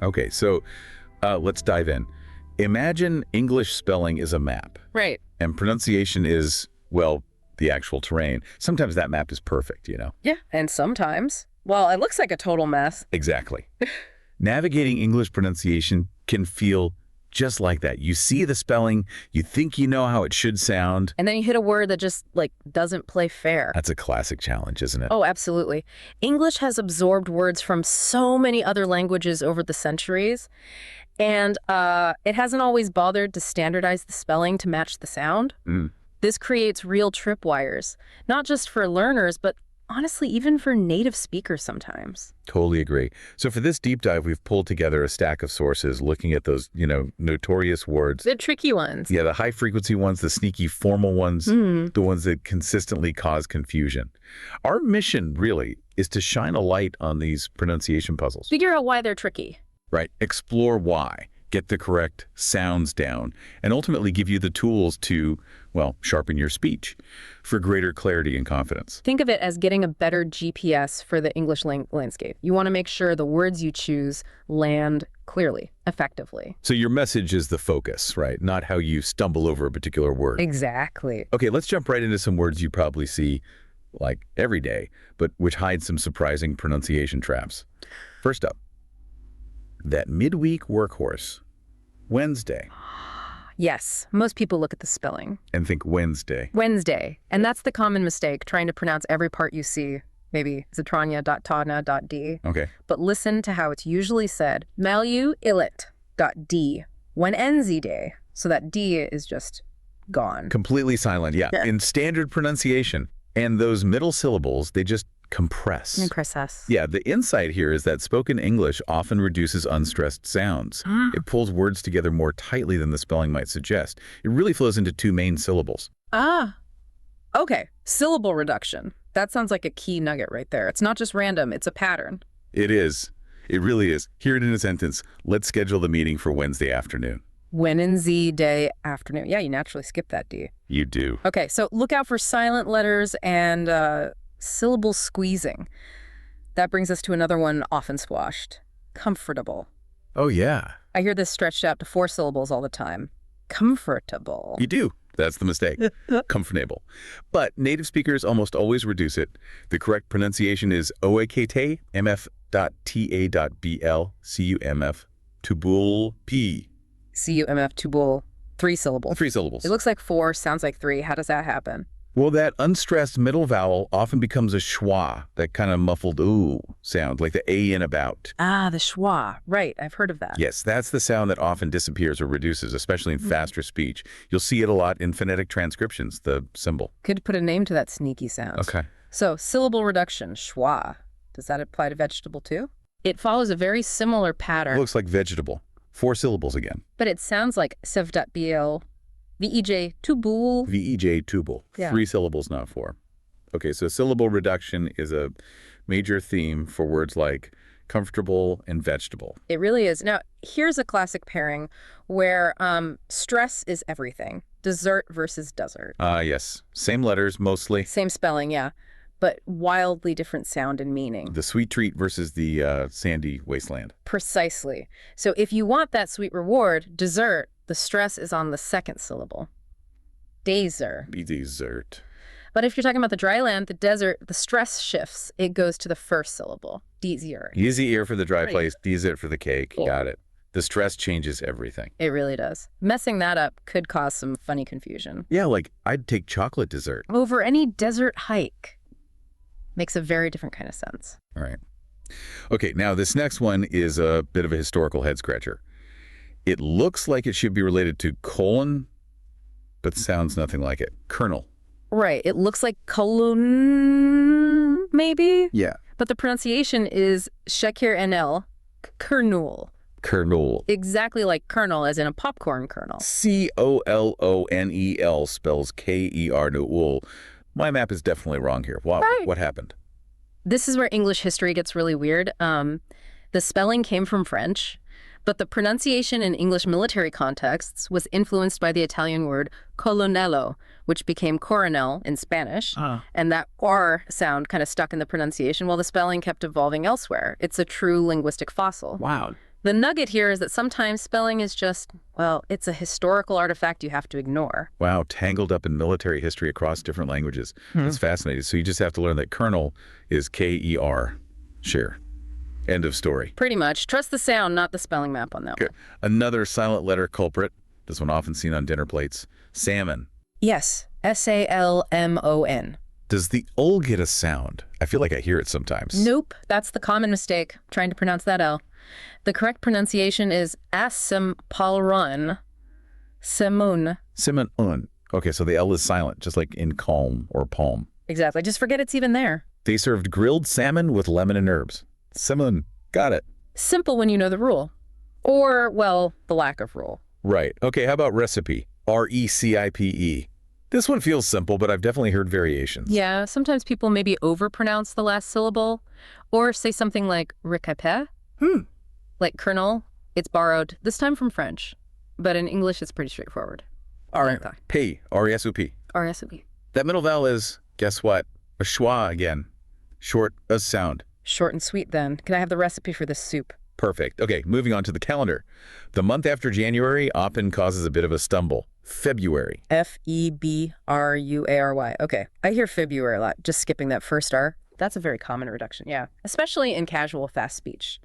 Okay, so let's dive in. Imagine English spelling is a map. Right. And pronunciation is, well, the actual terrain. Sometimes that map is perfect, you know? Yeah, and sometimes, well, it looks like a total mess. Exactly. Navigating English pronunciation can feel just like that. You see the spelling, you think you know how it should sound. And then you hit a word that just, like, doesn't play fair. That's a classic challenge, isn't it? Oh, absolutely. English has absorbed words from so many other languages over the centuries, and it hasn't always bothered to standardize the spelling to match the sound. This creates real tripwires, not just for learners, but honestly, even for native speakers sometimes. Totally agree. So for this deep dive, we've pulled together a stack of sources looking at those, notorious words. The tricky ones. Yeah, the high-frequency ones, the sneaky formal ones, the ones that consistently cause confusion. Our mission, really, is to shine a light on these pronunciation puzzles. Figure out why they're tricky. Right. Explore why, get the correct sounds down, and ultimately give you the tools to, well, sharpen your speech for greater clarity and confidence. Think of it as getting a better GPS for the English landscape. You want to make sure the words you choose land clearly, effectively. So your message is the focus, right? Not how you stumble over a particular word. Exactly. Okay, let's jump right into some words you probably see, like, every day, but which hide some surprising pronunciation traps. First up, that midweek workhorse, Wednesday. Yes, most people look at the spelling. And think Wednesday. Wednesday. And that's the common mistake, trying to pronounce every part you see. Maybe Zatranya.tana.d. Okay. But listen to how it's usually said. Malu ilit.d. When enzi day. So that D is just gone. Completely silent, yeah. In standard pronunciation. And those middle syllables, they just compress. Compress. Yeah, the insight here is that spoken English often reduces unstressed sounds. It pulls words together more tightly than the spelling might suggest. It really flows into two main syllables. Okay. Syllable reduction. That sounds like a key nugget right there. It's not just random, it's a pattern. It is. It really is. Hear it in a sentence. Let's schedule the meeting for Wednesday afternoon. When in Z day afternoon. Yeah, you naturally skip that D. You do. Okay, so look out for silent letters and syllable squeezing. That brings us to another one often squashed. Comfortable. Oh, yeah. I hear this stretched out to 4 syllables all the time. Comfortable. You do. That's the mistake. Comfortable. But native speakers almost always reduce it. The correct pronunciation is oakt mf.ta.bl cumf tubul p. C-U-M-F, tubul, 3 syllables. 3 syllables. It looks like 4, sounds like 3. How does that happen? Well, that unstressed middle vowel often becomes a schwa, that kind of muffled ooh sound, like the A in about. Ah, the schwa. Right, I've heard of that. Yes, that's the sound that often disappears or reduces, especially in faster speech. You'll see it a lot in phonetic transcriptions, the symbol. Could put a name to that sneaky sound. Okay. So, syllable reduction, schwa. Does that apply to vegetable too? It follows a very similar pattern. Looks like vegetable. 4 syllables again. But it sounds like sev.bl, vej tubul. Vej tubul. Yeah. 3 syllables, not 4. Okay, so syllable reduction is a major theme for words like comfortable and vegetable. It really is. Now, here's a classic pairing where stress is everything. Dessert versus desert. Yes. Same letters, mostly. Same spelling, yeah, but wildly different sound and meaning. The sweet treat versus the sandy wasteland. Precisely. So if you want that sweet reward, dessert, the stress is on the second syllable. Dessert. Dessert. But if you're talking about the dry land, the desert, the stress shifts. It goes to the first syllable. Dessert. Easy ear for the dry Right. place, dessert for the cake. Cool. Got it. The stress changes everything. It really does. Messing that up could cause some funny confusion. Yeah, like I'd take chocolate dessert. Over any desert hike. Makes a very different kind of sense. All right. Okay, now this next one is a bit of a historical head scratcher. It looks like it should be related to colon, but sounds nothing like it. Colonel. Right. It looks like colon, maybe? Yeah. But the pronunciation is shakir NL, kernul. Kernel. Exactly like kernel, as in a popcorn kernel. Colonel spells K-E-R-N-U-L. My map is definitely wrong here. Wow, Right. What happened? This is where English history gets really weird. The spelling came from French, but the pronunciation in English military contexts was influenced by the Italian word colonnello, which became coronel in Spanish. And that R sound kind of stuck in the pronunciation while the spelling kept evolving elsewhere. It's a true linguistic fossil. Wow. The nugget here is that sometimes spelling is just, well, it's a historical artifact you have to ignore. Wow, tangled up in military history across different languages. That's fascinating. So you just have to learn that kernel is K-E-R, share. End of story. Pretty much. Trust the sound, not the spelling map on that one. Another silent letter culprit, this one often seen on dinner plates, salmon. Yes, S-A-L-M-O-N. Does the ol get a sound? I feel like I hear it sometimes. Nope, that's the common mistake, trying to pronounce that L. The correct pronunciation is asim-palrun, semun. Simun. Okay, so the L is silent, just like in calm or palm. Exactly, just forget it's even there. They served grilled salmon with lemon and herbs. Simun. Got it. Simple when you know the rule. Or, well, the lack of rule. Right. Okay, how about recipe? R-E-C-I-P-E. This one feels simple, but I've definitely heard variations. Yeah, sometimes people maybe overpronounce the last syllable, or say something like recipe. Like kernel, it's borrowed, this time from French. But in English, it's pretty straightforward. P, R-E-S-O-P. R-S-O-P. That middle vowel is, guess what? A schwa again. Short as sound. Short and sweet then. Can I have the recipe for this soup? Perfect. Okay, moving on to the calendar. The month after January often causes a bit of a stumble. February. F-E-B-R-U-A-R-Y. Okay, I hear February a lot, just skipping that first R. That's a very common reduction, yeah. Especially in casual fast speech.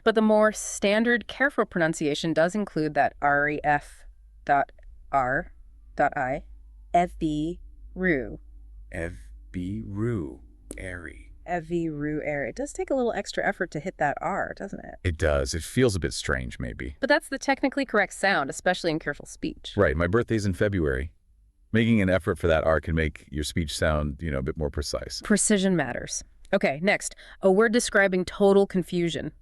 But the more standard, careful pronunciation does include that R-E-F.R.I. F-B-Ru. F-B-Ru. Airy. F-V-Ru-Air. It does take a little extra effort to hit that R, doesn't it? It does. It feels a bit strange, maybe. But that's the technically correct sound, especially in careful speech. Right. My birthday's in February. Making an effort for that R can make your speech sound, a bit more precise. Precision matters. Okay, next. A word describing total confusion.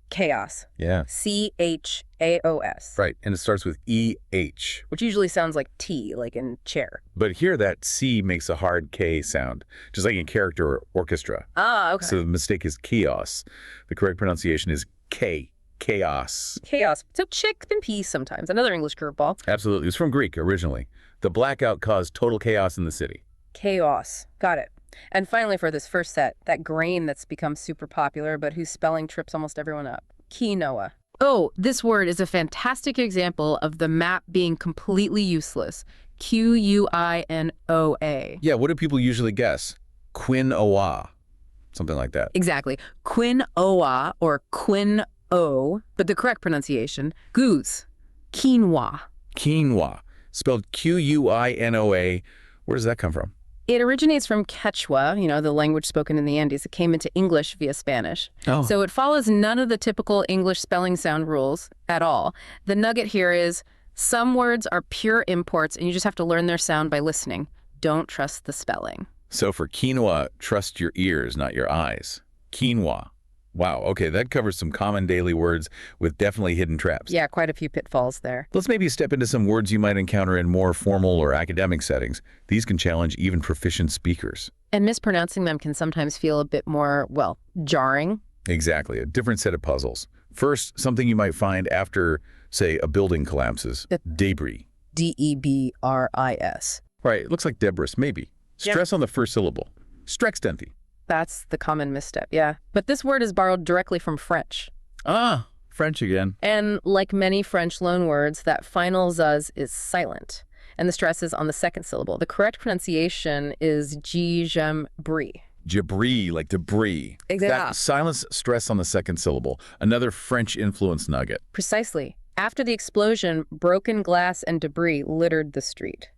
Chaos. Yeah. C-H-A-O-S. Right. And it starts with E-H. Which usually sounds like T, like in chair. But here that C makes a hard K sound, just like in character or orchestra. Ah, okay. So the mistake is chaos. The correct pronunciation is K. Chaos. Chaos. So chick and peas sometimes. Another English curveball. Absolutely. It was from Greek originally. The blackout caused total chaos in the city. Chaos. Got it. And finally, for this first set, that grain that's become super popular, but whose spelling trips almost everyone up. Quinoa. Oh, this word is a fantastic example of the map being completely useless. Q-U-I-N-O-A. Yeah, what do people usually guess? Quinoa. Something like that. Exactly. Quinoa or quin-o, but the correct pronunciation, goose. Quinoa. Quinoa. Spelled Q-U-I-N-O-A. Where does that come from? It originates from Quechua, the language spoken in the Andes. It came into English via Spanish. Oh. So it follows none of the typical English spelling sound rules at all. The nugget here is some words are pure imports, and you just have to learn their sound by listening. Don't trust the spelling. So for quinoa, trust your ears, not your eyes. Quinoa. Wow, okay, that covers some common daily words with definitely hidden traps. Yeah, quite a few pitfalls there. Let's maybe step into some words you might encounter in more formal or academic settings. These can challenge even proficient speakers. And mispronouncing them can sometimes feel a bit more, well, jarring. Exactly, a different set of puzzles. First, something you might find after, say, a building collapses. Debris. D-E-B-R-I-S. Right, it looks like debris, maybe. Stress on the first syllable. Strextenti. That's the common misstep, yeah. But this word is borrowed directly from French. Ah, French again. And like many French loanwords, that final zuz is silent, and the stress is on the second syllable. The correct pronunciation is Jabri. Jabri, like debris. Exactly. That silence stress on the second syllable. Another French influence nugget. Precisely. After the explosion, broken glass and debris littered the street.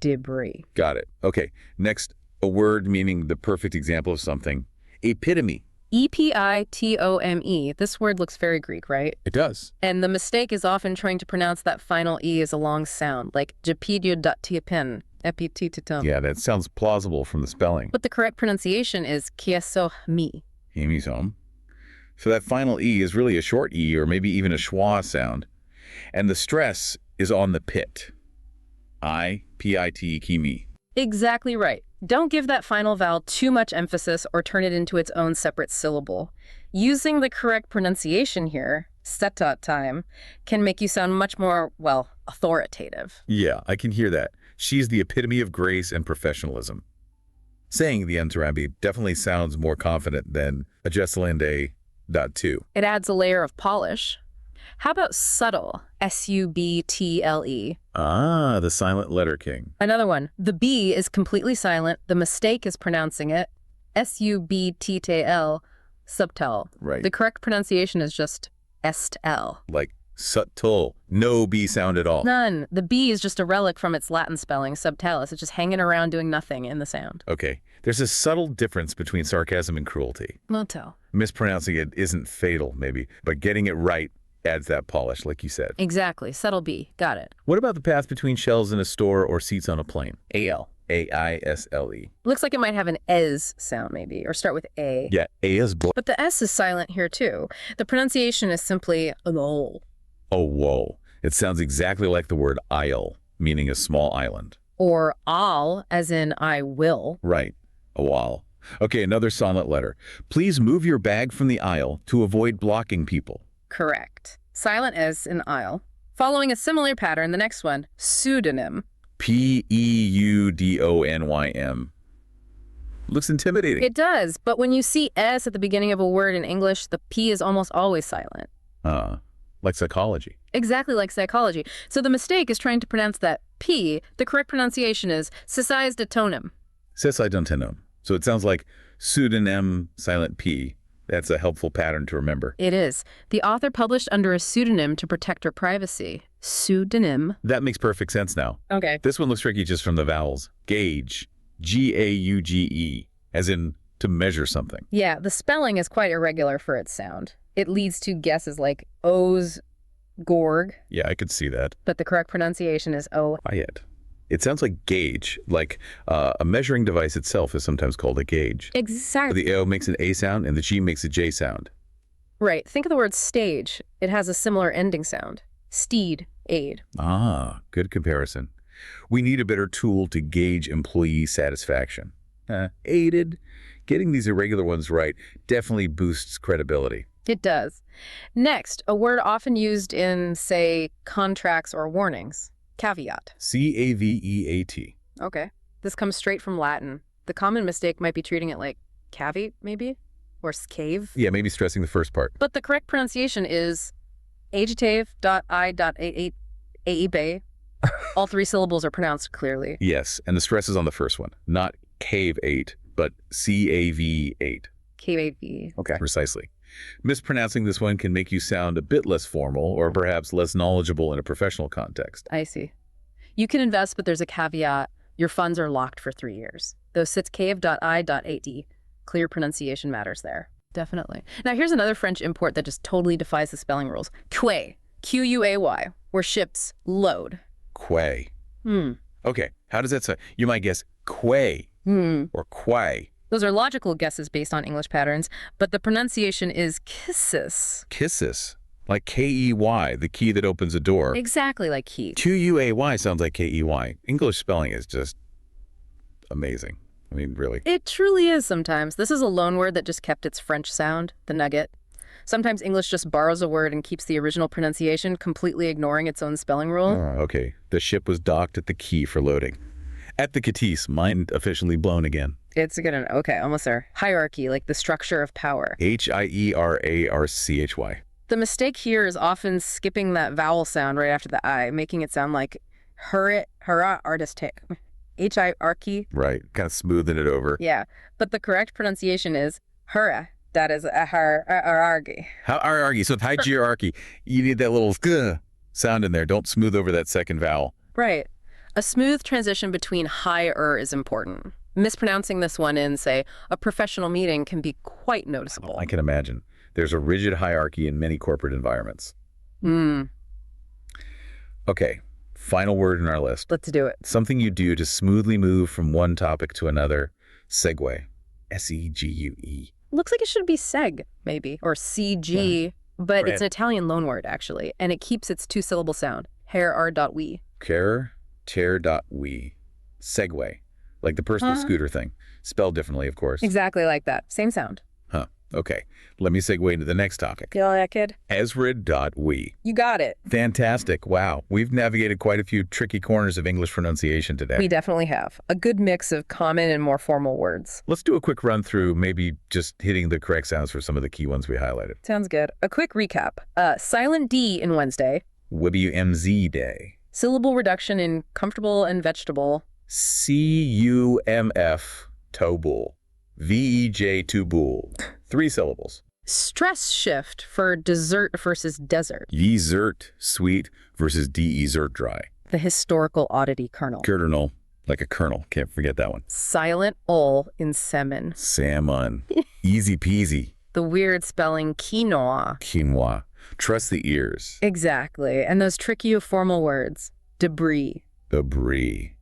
Debris. Got it. Okay, next, a word meaning the perfect example of something. Epitome. E-P-I-T-O-M-E. This word looks very Greek, right? It does. And the mistake is often trying to pronounce that final E as a long sound, like japidyo.tiapin, epitome. Yeah, that sounds plausible from the spelling. But the correct pronunciation is kiesohmi. Hemi's home. So that final E is really a short E or maybe even a schwa sound. And the stress is on the pit. I-P-I-T, kimi. Exactly right. Don't give that final vowel too much emphasis or turn it into its own separate syllable. Using the correct pronunciation here, setat time, can make you sound much more, well, authoritative. Yeah, I can hear that. She's the epitome of grace and professionalism. Saying the Ntarabi definitely sounds more confident than a Jesselinde.2. It adds a layer of polish. How about subtle? S-U-B-T-L-E. Ah, the silent letter king. Another one. The B is completely silent. The mistake is pronouncing it. S-U-B-T-T-L, subtle. Right. The correct pronunciation is just est-L. Like subtle. No B sound at all. None. The B is just a relic from its Latin spelling, subtilis. It's just hanging around doing nothing in the sound. Okay. There's a subtle difference between sarcasm and cruelty. Motel. Mispronouncing it isn't fatal, maybe, but getting it right adds that polish, like you said. Exactly. Subtle B. Got it. What about the path between shelves in a store or seats on a plane? A-L. A-I-S-L-E. Looks like it might have an "es" sound, maybe, or start with A. Yeah, A is boy. But the S is silent here, too. The pronunciation is simply an ol. Oh, whoa. It sounds exactly like the word isle, meaning a small island. Or I'll, as in I will. Right. A wall. Okay, another silent letter. Please move your bag from the aisle to avoid blocking people. Correct. Silent S in I'll. Following a similar pattern, the next one, pseudonym. P-E-U-D-O-N-Y-M. Looks intimidating. It does, but when you see S at the beginning of a word in English, the P is almost always silent. Like psychology. Exactly like psychology. So the mistake is trying to pronounce that P. The correct pronunciation is atonem. Syllable. So it sounds like pseudonym, silent P. That's a helpful pattern to remember. It is. The author published under a pseudonym to protect her privacy. Pseudonym. That makes perfect sense now. Okay. This one looks tricky just from the vowels. Gauge. G-A-U-G-E. As in to measure something. Yeah, the spelling is quite irregular for its sound. It leads to guesses like O's, gorg. Yeah, I could see that. But the correct pronunciation is O. Quiet. It sounds like gauge, like a measuring device itself is sometimes called a gauge. Exactly. The O makes an A sound and the G makes a J sound. Right. Think of the word stage. It has a similar ending sound. Steed, aid. Ah, good comparison. We need a better tool to gauge employee satisfaction. Aided. Getting these irregular ones right definitely boosts credibility. It does. Next, a word often used in, say, contracts or warnings. Caveat. C-A-V-E-A-T. Okay. This comes straight from Latin. The common mistake might be treating it like caveat, maybe? Or cave? Yeah, maybe stressing the first part. But the correct pronunciation is adjective.I.ae. All three syllables are pronounced clearly. Yes, and the stress is on the first one. Not cave-ate, but C-A-V-8. K-A-V. Okay. Precisely. Mispronouncing this one can make you sound a bit less formal or perhaps less knowledgeable in a professional context. I see. You can invest, but there's a caveat. Your funds are locked for 3 years. Though sits cave.I.ad. Clear pronunciation matters there. Definitely. Now here's another French import that just totally defies the spelling rules. Quay. Q-U-A-Y. Where ships load. Quay. Okay, how does that sound? You might guess quay or quay. Those are logical guesses based on English patterns, but the pronunciation is kisses. Kisses. Like K-E-Y, the key that opens a door. Exactly like key. Q-U-A-Y sounds like K-E-Y. English spelling is just amazing. I mean, really. It truly is sometimes. This is a loan word that just kept its French sound, the nugget. Sometimes English just borrows a word and keeps the original pronunciation, completely ignoring its own spelling rule. Okay. The ship was docked at the quay for loading. At the Catisse, mind officially blown again. It's a good one. Okay, almost there. Hierarchy, like the structure of power. H-I-E-R-A-R-C-H-Y. The mistake here is often skipping that vowel sound right after the I, making it sound like hurrah, artistic. H-I-archy. Right, kind of smoothing it over. Yeah, but the correct pronunciation is hurrah. That is a hierarchy. Hierarchy. So with hierarchy, you need that little sound in there. Don't smooth over that second vowel. Right. A smooth transition between higher is important. Mispronouncing this one in, say, a professional meeting can be quite noticeable. I can imagine. There's a rigid hierarchy in many corporate environments. Okay, final word in our list. Let's do it. Something you do to smoothly move from one topic to another. Segue. S-E-G-U-E. Looks like it should be seg, maybe, or C-G, but it's an Italian loanword, actually, and it keeps its 2-syllable sound. Hair-ar.we. Care-ter.we. Segue. Like the personal scooter thing. Spelled differently, of course. Exactly like that. Same sound. Huh. Okay, let me segue into the next topic. Feel that, kid? Ezra.we. You got it. Fantastic. Wow. We've navigated quite a few tricky corners of English pronunciation today. We definitely have. A good mix of common and more formal words. Let's do a quick run through, maybe just hitting the correct sounds for some of the key ones we highlighted. Sounds good. A quick recap. Silent D in Wednesday. WMZ day. Syllable reduction in comfortable and vegetable. CUMF, tobul. VEJ, tubul. 3 syllables. Stress shift for dessert versus desert. Yezert, sweet, versus desert, dry. The historical oddity kernel. Kernel, like a kernel. Can't forget that one. Silent ol in semen. Salmon. Easy peasy. The weird spelling quinoa. Quinoa. Trust the ears. Exactly. And those tricky formal words. Debris. Debris.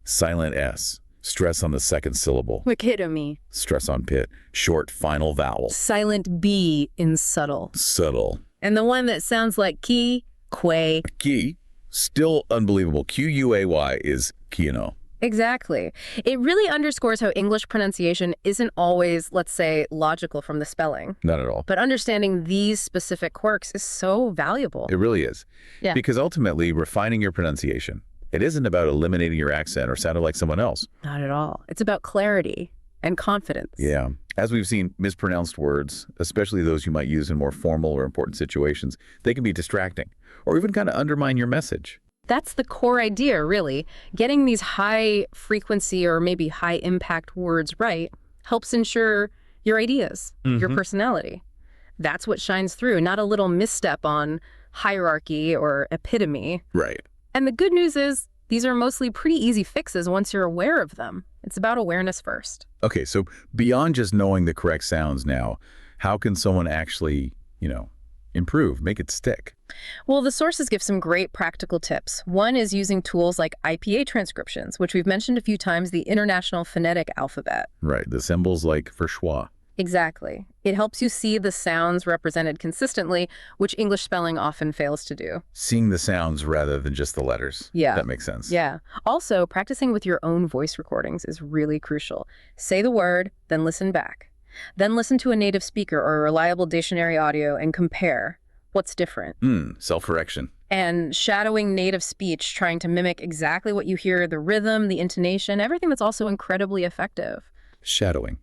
Silent S. Stress on the second syllable. Epitome. Stress on pit. Short final vowel. Silent B in subtle. Subtle. And the one that sounds like ki, quay. Key. Still unbelievable. QUAY is kino. Exactly. It really underscores how English pronunciation isn't always, let's say, logical from the spelling. Not at all. But understanding these specific quirks is so valuable. It really is. Yeah. Because ultimately, refining your pronunciation, it isn't about eliminating your accent or sounding like someone else. Not at all. It's about clarity and confidence. Yeah. As we've seen, mispronounced words, especially those you might use in more formal or important situations, they can be distracting or even kind of undermine your message. That's the core idea, really. Getting these high frequency or maybe high impact words right helps ensure your ideas, your personality. That's what shines through, not a little misstep on hierarchy or epitome. Right. And the good news is these are mostly pretty easy fixes once you're aware of them. It's about awareness first. Okay, so beyond just knowing the correct sounds now, how can someone actually, improve, make it stick? Well, the sources give some great practical tips. One is using tools like IPA transcriptions, which we've mentioned a few times, the International Phonetic Alphabet. Right, the symbols like for schwa. Exactly. It helps you see the sounds represented consistently, which English spelling often fails to do. Seeing the sounds rather than just the letters. Yeah. That makes sense. Yeah. Also, practicing with your own voice recordings is really crucial. Say the word, then listen back. Then listen to a native speaker or a reliable dictionary audio and compare what's different. Self-correction. And shadowing native speech, trying to mimic exactly what you hear, the rhythm, the intonation, everything that's also incredibly effective. Shadowing.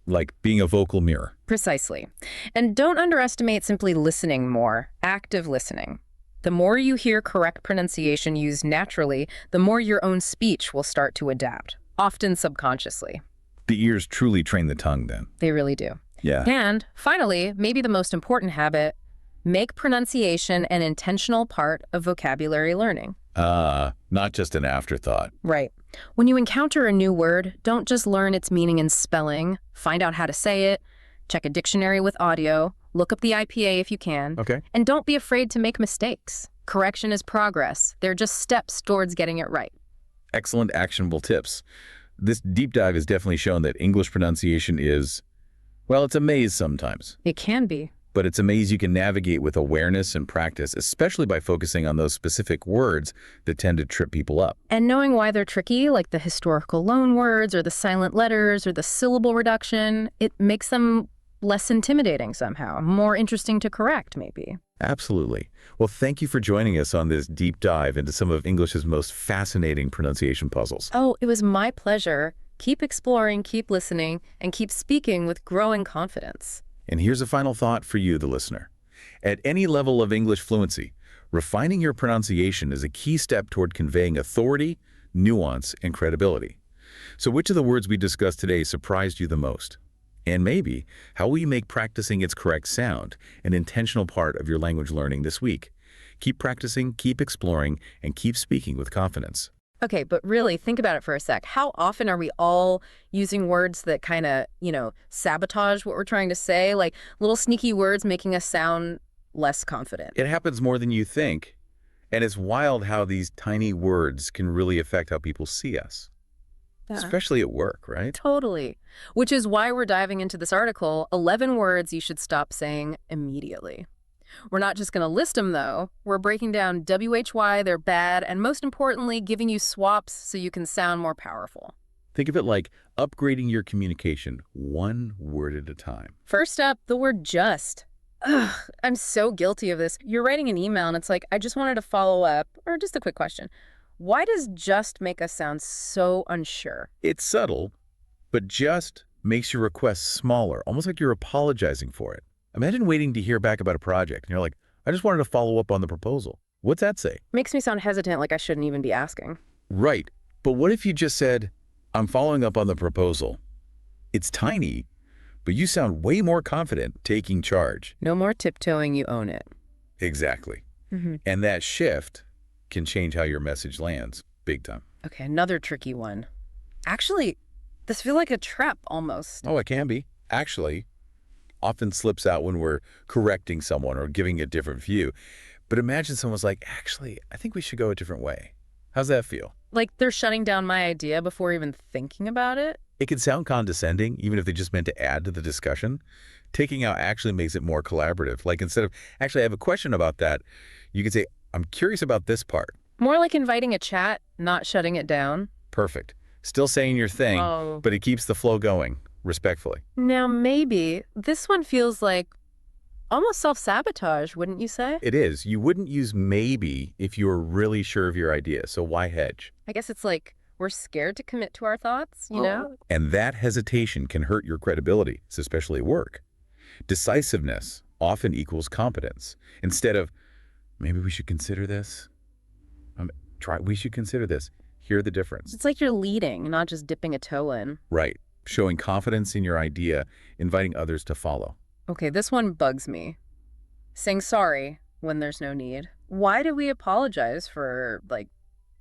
Like being a vocal mirror. Precisely. And don't underestimate simply listening more, active listening. The more you hear correct pronunciation used naturally, the more your own speech will start to adapt, often subconsciously. The ears truly train the tongue then. They really do. Yeah. And finally, maybe the most important habit, make pronunciation an intentional part of vocabulary learning. Not just an afterthought. Right. When you encounter a new word, don't just learn its meaning and spelling. Find out how to say it, check a dictionary with audio, look up the IPA if you can. Okay. And don't be afraid to make mistakes. Correction is progress. They're just steps towards getting it right. Excellent actionable tips. This deep dive has definitely shown that English pronunciation is, well, it's a maze sometimes. It can be. But it's a maze you can navigate with awareness and practice, especially by focusing on those specific words that tend to trip people up. And knowing why they're tricky, like the historical loan words or the silent letters or the syllable reduction, it makes them less intimidating somehow, more interesting to correct maybe. Absolutely. Well, thank you for joining us on this deep dive into some of English's most fascinating pronunciation puzzles. Oh, it was my pleasure. Keep exploring, keep listening, and keep speaking with growing confidence. And here's a final thought for you, the listener. At any level of English fluency, refining your pronunciation is a key step toward conveying authority, nuance, and credibility. So which of the words we discussed today surprised you the most? And maybe, how will you make practicing its correct sound an intentional part of your language learning this week? Keep practicing, keep exploring, and keep speaking with confidence. Okay, but really, think about it for a sec. How often are we all using words that kind of, sabotage what we're trying to say? Like little sneaky words making us sound less confident. It happens more than you think. And it's wild how these tiny words can really affect how people see us. Yeah. Especially at work, right? Totally. Which is why we're diving into this article, 11 words you should stop saying immediately. We're not just going to list them, though. We're breaking down why they're bad, and most importantly, giving you swaps so you can sound more powerful. Think of it like upgrading your communication one word at a time. First up, the word just. Ugh, I'm so guilty of this. You're writing an email and it's like, I just wanted to follow up, or just a quick question. Why does just make us sound so unsure? It's subtle, but just makes your request smaller, almost like you're apologizing for it. Imagine waiting to hear back about a project, and you're like, I just wanted to follow up on the proposal. What's that say? Makes me sound hesitant, like I shouldn't even be asking. Right. But what if you just said, I'm following up on the proposal? It's tiny, but you sound way more confident taking charge. No more tiptoeing, you own it. Exactly. And that shift can change how your message lands big time. Okay, another tricky one. Actually, this feels like a trap almost. Oh, it can be. Actually, often slips out when we're correcting someone or giving a different view. But imagine someone's like, actually, I think we should go a different way. How's that feel? Like they're shutting down my idea before even thinking about it? It can sound condescending, even if they just meant to add to the discussion. Taking out actually makes it more collaborative. Like instead of, actually, I have a question about that, you could say, I'm curious about this part. More like inviting a chat, not shutting it down. Perfect. Still saying your thing, but it keeps the flow going, respectfully. Now, maybe this one feels like almost self-sabotage, wouldn't you say? It is. You wouldn't use maybe if you were really sure of your idea, so why hedge? I guess it's like we're scared to commit to our thoughts, you know? And that hesitation can hurt your credibility, especially at work. Decisiveness often equals competence. Instead of, maybe we should consider this. We should consider this. Hear the difference. It's like you're leading, not just dipping a toe in. Right. Showing confidence in your idea, inviting others to follow. Okay, this one bugs me. Saying sorry when there's no need. Why do we apologize for, like,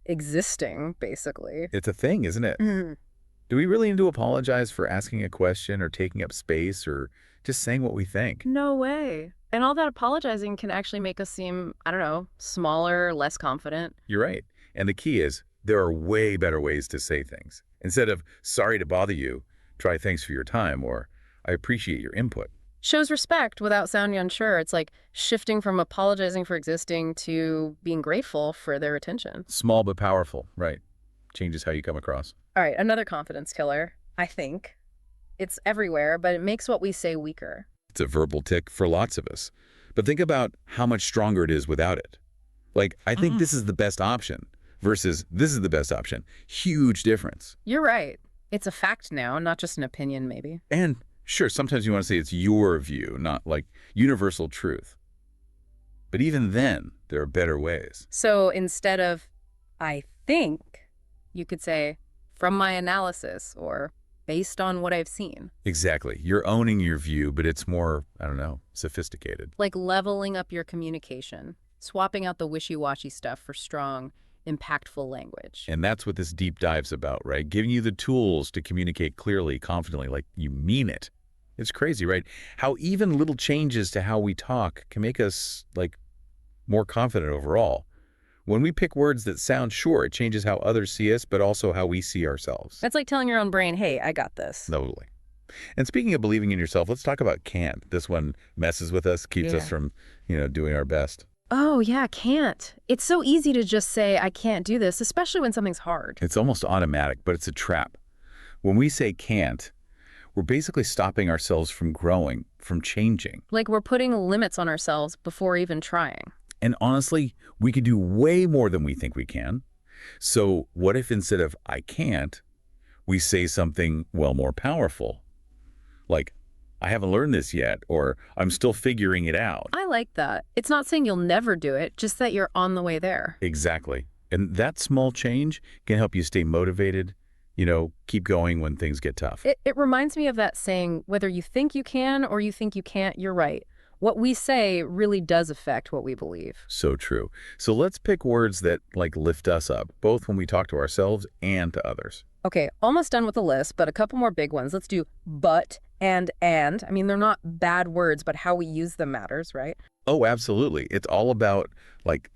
existing, basically? It's a thing, isn't it? Do we really need to apologize for asking a question or taking up space or just saying what we think? No way. And all that apologizing can actually make us seem, I don't know, smaller, less confident. You're right. And the key is, there are way better ways to say things. Instead of, sorry to bother you, try thanks for your time, or I appreciate your input. Shows respect without sounding unsure. It's like shifting from apologizing for existing to being grateful for their attention. Small but powerful, right. Changes how you come across. All right, another confidence killer, I think. It's everywhere, but it makes what we say weaker. It's a verbal tick for lots of us. But think about how much stronger it is without it. Like, I think this is the best option versus this is the best option. Huge difference. You're right. It's a fact now, not just an opinion, maybe. And sure, sometimes you want to say it's your view, not like universal truth. But even then, there are better ways. So instead of, I think, you could say, from my analysis, or based on what I've seen. Exactly. You're owning your view, but it's more, I don't know, sophisticated. Like leveling up your communication, swapping out the wishy-washy stuff for strong, impactful language. And that's what this deep dive's about, right? Giving you the tools to communicate clearly, confidently, like you mean it. It's crazy, right? How even little changes to how we talk can make us, like, more confident overall. When we pick words that sound sure, it changes how others see us, but also how we see ourselves. That's like telling your own brain, hey, I got this. Totally. And speaking of believing in yourself, let's talk about can't. This one messes with us, keeps us from, doing our best. Oh, yeah, can't. It's so easy to just say, I can't do this, especially when something's hard. It's almost automatic, but it's a trap. When we say can't, we're basically stopping ourselves from growing, from changing. Like we're putting limits on ourselves before even trying. And honestly, we could do way more than we think we can. So what if instead of I can't, we say something, well, more powerful? Like, I haven't learned this yet, or I'm still figuring it out. I like that. It's not saying you'll never do it, just that you're on the way there. Exactly. And that small change can help you stay motivated, keep going when things get tough. It reminds me of that saying, whether you think you can or you think you can't, you're right. What we say really does affect what we believe. So true. So let's pick words that lift us up, both when we talk to ourselves and to others. Okay, almost done with the list, but a couple more big ones. Let's do but and. I mean, they're not bad words, but how we use them matters, right? Oh, absolutely. It's all about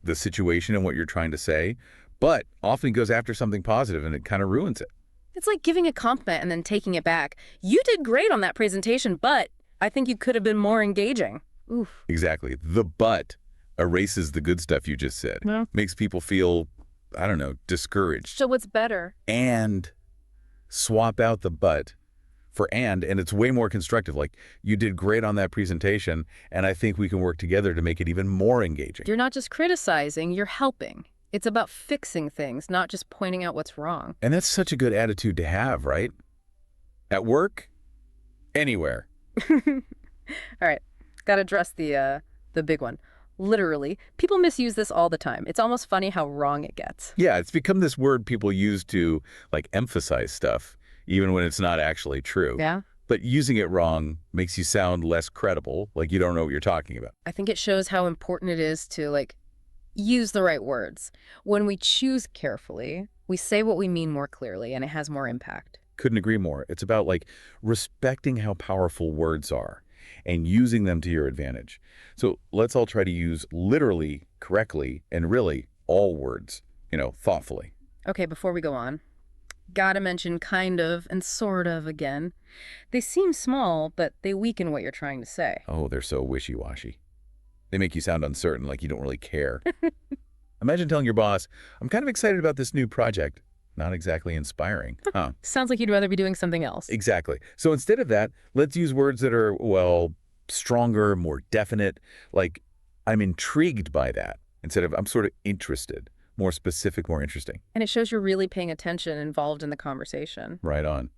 the situation and what you're trying to say, but often goes after something positive and it kind of ruins it. It's like giving a compliment and then taking it back. You did great on that presentation, but I think you could have been more engaging. Oof. Exactly. The but erases the good stuff you just said. Yeah. Makes people feel, I don't know, discouraged. So what's better? And swap out the but for and it's way more constructive. Like, you did great on that presentation, and I think we can work together to make it even more engaging. You're not just criticizing, you're helping. It's about fixing things, not just pointing out what's wrong. And that's such a good attitude to have, right? At work, anywhere. All right, got to address the big one. Literally, people misuse this all the time. It's almost funny how wrong it gets. Yeah, it's become this word people use to, like, emphasize stuff, even when it's not actually true. Yeah? But using it wrong makes you sound less credible, like you don't know what you're talking about. I think it shows how important it is to, like, use the right words. When we choose carefully, we say what we mean more clearly, and it has more impact. Couldn't agree more. It's about, like, respecting how powerful words are and using them to your advantage. So let's all try to use literally, correctly, and really all words, thoughtfully. Okay, before we go on, gotta mention kind of and sort of again. They seem small, but they weaken what you're trying to say. Oh, they're so wishy-washy. They make you sound uncertain, like you don't really care. Imagine telling your boss, I'm kind of excited about this new project. Not exactly inspiring, huh? Sounds like you'd rather be doing something else. Exactly. So instead of that, let's use words that are, well, stronger, more definite, like I'm intrigued by that, instead of I'm sort of interested, more specific, more interesting. And it shows you're really paying attention, involved in the conversation. Right on.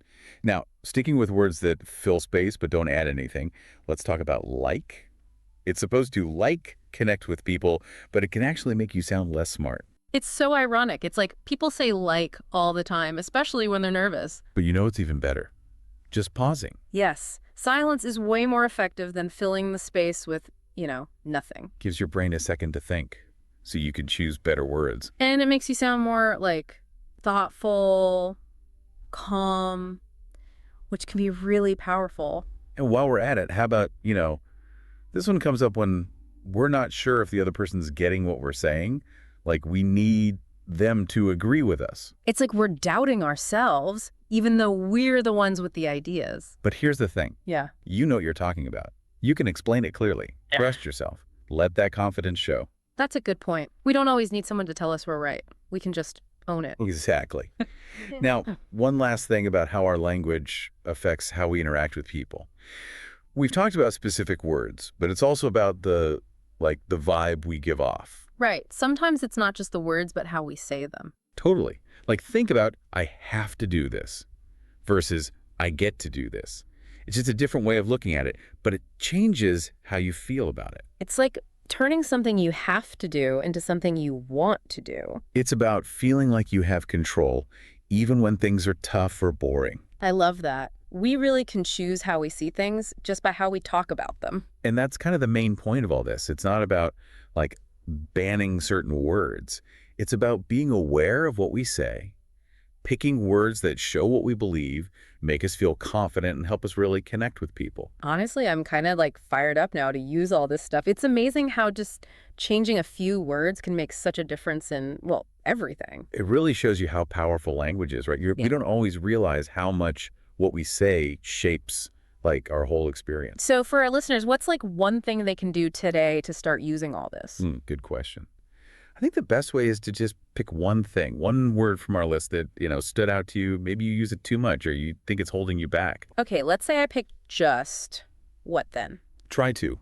Now, sticking with words that fill space but don't add anything, let's talk about like. It's supposed to, like, connect with people, but it can actually make you sound less smart. It's so ironic. It's like people say like all the time, especially when they're nervous. But you know what's even better? Just pausing. Yes. Silence is way more effective than filling the space with, nothing. Gives your brain a second to think, so you can choose better words. And it makes you sound more, like, thoughtful, calm, which can be really powerful. And while we're at it, how about, this one comes up when we're not sure if the other person's getting what we're saying. Like, we need them to agree with us. It's like we're doubting ourselves, even though we're the ones with the ideas. But here's the thing. Yeah. You know what you're talking about. You can explain it clearly. Yeah. Trust yourself. Let that confidence show. That's a good point. We don't always need someone to tell us we're right. We can just own it. Exactly. Now, one last thing about how our language affects how we interact with people. We've talked about specific words, but it's also about the vibe we give off. Right. Sometimes it's not just the words, but how we say them. Totally. Like, think about, I have to do this versus I get to do this. It's just a different way of looking at it, but it changes how you feel about it. It's like turning something you have to do into something you want to do. It's about feeling like you have control, even when things are tough or boring. I love that. We really can choose how we see things just by how we talk about them. And that's kind of the main point of all this. It's not about, like, banning certain words. It's about being aware of what we say, picking words that show what we believe, make us feel confident, and help us really connect with people. Honestly, I'm kind of fired up now to use all this stuff. It's amazing how just changing a few words can make such a difference in, well, everything. It really shows you how powerful language is, right? We don't always realize how much what we say shapes our whole experience. So for our listeners, what's one thing they can do today to start using all this? Good question. I think the best way is to just pick one thing, one word from our list that, stood out to you. Maybe you use it too much or you think it's holding you back. Okay, let's say I pick just. What then? Try to,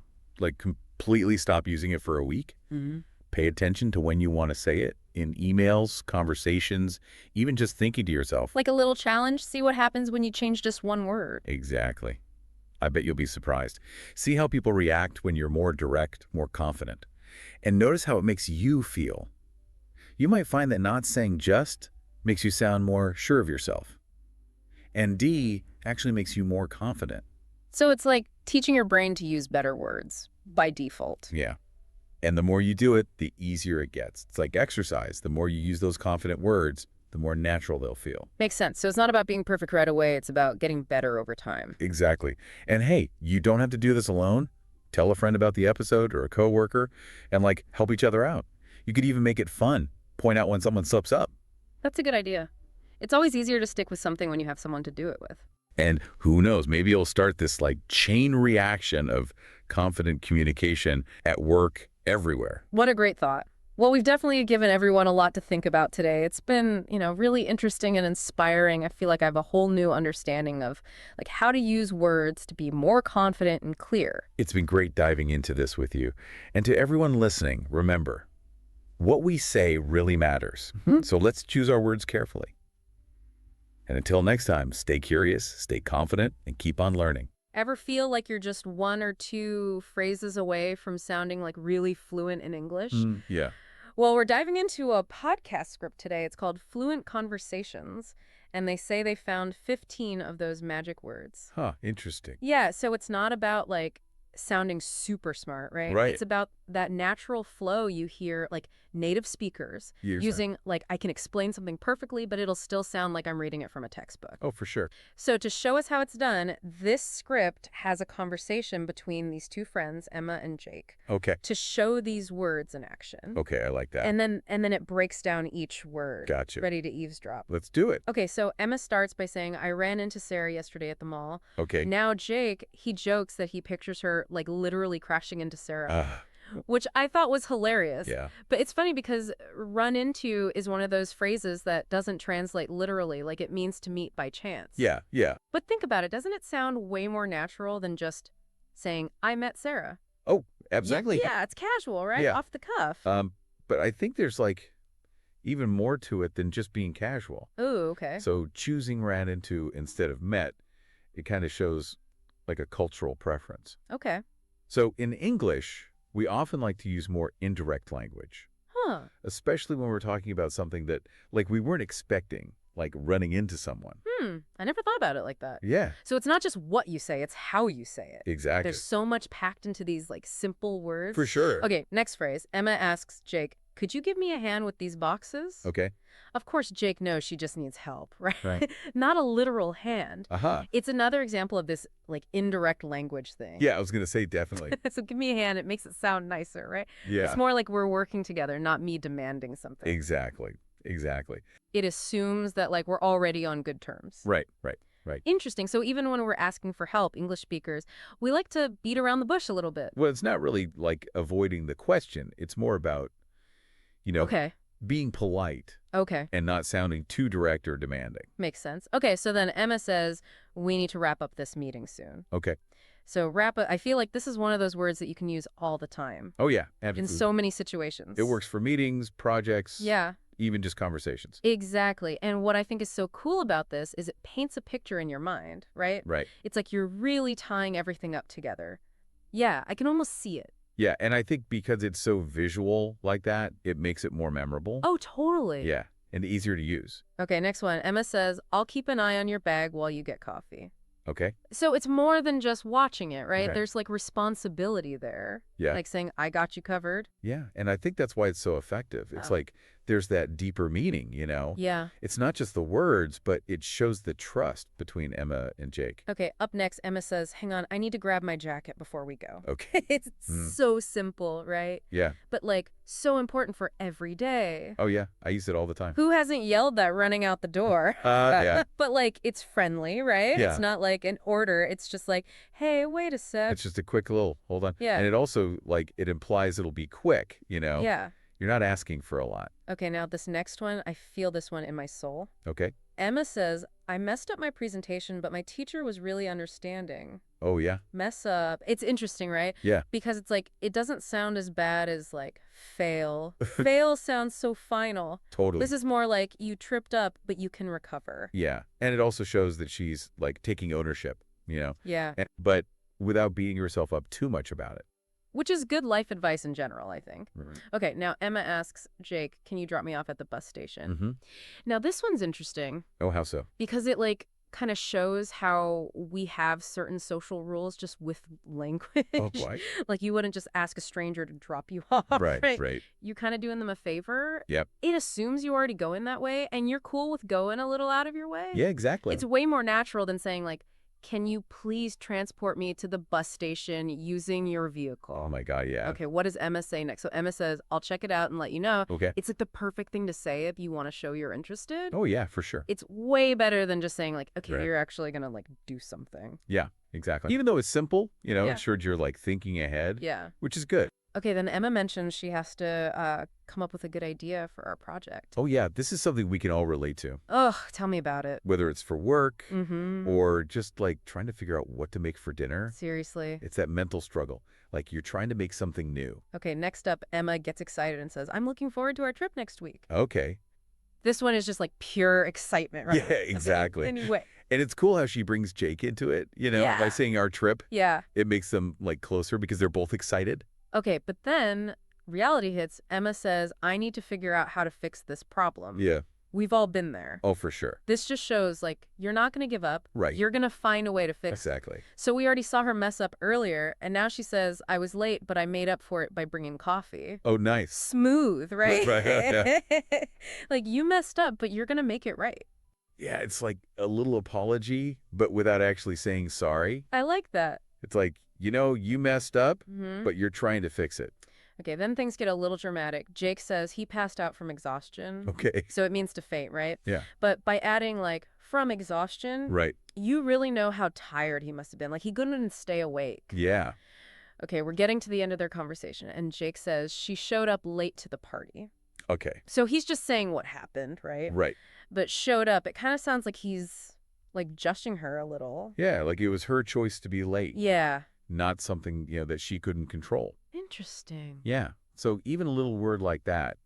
completely stop using it for a week. Mm-hmm. Pay attention to when you want to say it in emails, conversations, even just thinking to yourself. Like a little challenge? See what happens when you change just one word. Exactly. I bet you'll be surprised. See how people react when you're more direct, more confident. And notice how it makes you feel. You might find that not saying just makes you sound more sure of yourself. And D actually makes you more confident. So it's like teaching your brain to use better words by default. Yeah. And the more you do it, the easier it gets. It's like exercise. The more you use those confident words, the more natural they'll feel. Makes sense. So it's not about being perfect right away. It's about getting better over time. Exactly. And hey, you don't have to do this alone. Tell a friend about the episode or a coworker and help each other out. You could even make it fun. Point out when someone slips up. That's a good idea. It's always easier to stick with something when you have someone to do it with. And who knows, maybe you'll start this chain reaction of confident communication at work everywhere. What a great thought. Well, we've definitely given everyone a lot to think about today. It's been, really interesting and inspiring. I feel like I have a whole new understanding of like how to use words to be more confident and clear. It's been great diving into this with you. And to everyone listening, remember, what we say really matters. So let's choose our words carefully. And until next time, stay curious, stay confident, and keep on learning. Ever feel like you're just one or two phrases away from sounding like really fluent in English? Yeah. Well, we're diving into a podcast script today. It's called Fluent Conversations, and they say they found 15 of those magic words. Huh, interesting. Yeah, so it's not about like sounding super smart, right? Right. It's about that natural flow you hear like native speakers You're saying. using like I can explain something perfectly, but it'll still sound like I'm reading it from a textbook. Oh, for sure. So to show us how it's done, this script has a conversation between these two friends, Emma and Jake, Okay. to show these words in action. Okay, I like that. And then it breaks down each word. Gotcha. Ready to eavesdrop. Let's do it. Okay, so Emma starts by saying, I ran into Sarah yesterday at the mall. Okay. Now Jake, he jokes that he pictures her like literally crashing into Sarah, which I thought was hilarious. Yeah. But it's funny because run into is one of those phrases that doesn't translate literally, like it means to meet by chance. Yeah. But think about it, doesn't it sound way more natural than just saying, I met Sarah? Oh, exactly. Yeah, it's casual, right? Yeah. Off the cuff. But I think there's like even more to it than just being casual. Ooh, okay. So choosing ran into instead of met, it kind of shows like a cultural preference. Okay. So in English, we often like to use more indirect language, Huh. especially when we're talking about something that like we weren't expecting, like running into someone. I never thought about it like that. Yeah, So it's not just what you say, it's how you say it. exactly. There's so much packed into these like simple words. For sure. Okay, next phrase. Emma asks Jake, could you give me a hand with these boxes? Okay. Of course, Jake knows she just needs help, right? Right. Not a literal hand. Aha. It's another example of this like indirect language thing. Yeah, I was going to say definitely. So give me a hand. It makes it sound nicer, right? Yeah. It's more like we're working together, not me demanding something. Exactly. It assumes that like we're already on good terms. Right. Interesting. So even when we're asking for help, English speakers, we like to beat around the bush a little bit. Well, it's not really like avoiding the question. It's more about, Okay. being polite Okay. and not sounding too direct or demanding. Makes sense. Okay, so then Emma says, we need to wrap up this meeting soon. Okay. So wrap up, I feel like this is one of those words that you can use all the time Oh, yeah. in Absolutely. so many situations. It works for meetings, projects, Yeah, even just conversations. exactly. And what I think is so cool about this is it paints a picture in your mind, right? Right. It's like you're really tying everything up together. Yeah, I can almost see it. Yeah, and I think because it's so visual like that, it makes it more memorable. Oh, totally. Yeah, and easier to use. Okay, next one. Emma says, I'll keep an eye on your bag while you get coffee. Okay? So it's more than just watching it, right? Okay. There's like responsibility there. Yeah. Like saying, I got you covered. Yeah, and I think that's why it's so effective. It's Oh. like there's that deeper meaning, Yeah. It's not just the words, but it shows the trust between Emma and Jake. Okay, up next, Emma says, hang on, I need to grab my jacket before we go. Okay. It's so simple, right? Yeah. But like so important for every day. Oh, yeah. I use it all the time. Who hasn't yelled that running out the door? Yeah. But like it's friendly, right? Yeah. It's not like an order. It's just like, hey, wait a sec. It's just a quick little, hold on. Yeah. And it also, like, it implies it'll be quick, Yeah. You're not asking for a lot. Okay, now this next one, I feel this one in my soul. Okay? Emma says, I messed up my presentation, but my teacher was really understanding. Oh, yeah? Mess up. It's interesting, right? Yeah. Because it's like, it doesn't sound as bad as like fail. Fail sounds so final. Totally. This is more like you tripped up, but you can recover. Yeah. And it also shows that she's, like, taking ownership, Yeah. But without beating herself up too much about it. Which is good life advice in general, I think. Right. Okay, now Emma asks Jake, can you drop me off at the bus station? Mm-hmm. Now this one's interesting Oh, how so? because it like kind of shows how we have certain social rules just with language. Oh, quite. Like you wouldn't just ask a stranger to drop you off, Right. You're kind of doing them a favor. Yep. It assumes you already go in that way and you're cool with going a little out of your way. Yeah, exactly. It's way more natural than saying like, can you please transport me to the bus station using your vehicle? Oh, my God, yeah. Okay, what does Emma say next? So Emma says, I'll check it out and let you know. Okay. It's like the perfect thing to say if you want to show you're interested. Oh, yeah, for sure. It's way better than just saying like, okay, Right. you're actually going to like do something. Yeah, exactly. Even though it's simple, Yeah. it shows you're, like, thinking ahead, Yeah. which is good. Okay, then Emma mentions she has to come up with a good idea for our project. Oh, yeah, this is something we can all relate to. Ugh, tell me about it. Whether it's for work Mm-hmm. or just like trying to figure out what to make for dinner. Seriously. It's that mental struggle. Like you're trying to make something new. Okay, next up, Emma gets excited and says, I'm looking forward to our trip next week. Okay. This one is just like pure excitement, right? Yeah, exactly. Anyway. And it's cool how she brings Jake into it, Yeah. by saying our trip. Yeah. It makes them like closer because they're both excited. Okay, but then reality hits. Emma says, I need to figure out how to fix this problem. Yeah. We've all been there. Oh, for sure. This just shows, like, you're not going to give up. Right. You're going to find a way to fix it. Exactly. So we already saw her mess up earlier, and now she says, I was late, but I made up for it by bringing coffee. Oh, nice. Smooth, right? Right, yeah. Like, you messed up, but you're going to make it right. Yeah, it's like a little apology, but without actually saying sorry. I like that. It's like, you messed up, Mm-hmm. but you're trying to fix it. Okay, then things get a little dramatic. Jake says he passed out from exhaustion. Okay. So it means to faint, right? Yeah. But by adding, like, from exhaustion, Right. you really know how tired he must have been. Like, he couldn't stay awake. Yeah. Okay, we're getting to the end of their conversation, and Jake says she showed up late to the party. Okay. So he's just saying what happened, right? Right. But showed up, it kind of sounds like he's, like, judging her a little. Yeah, like it was her choice to be late. Yeah. Not something, that she couldn't control. Interesting. Yeah. So even a little word like that,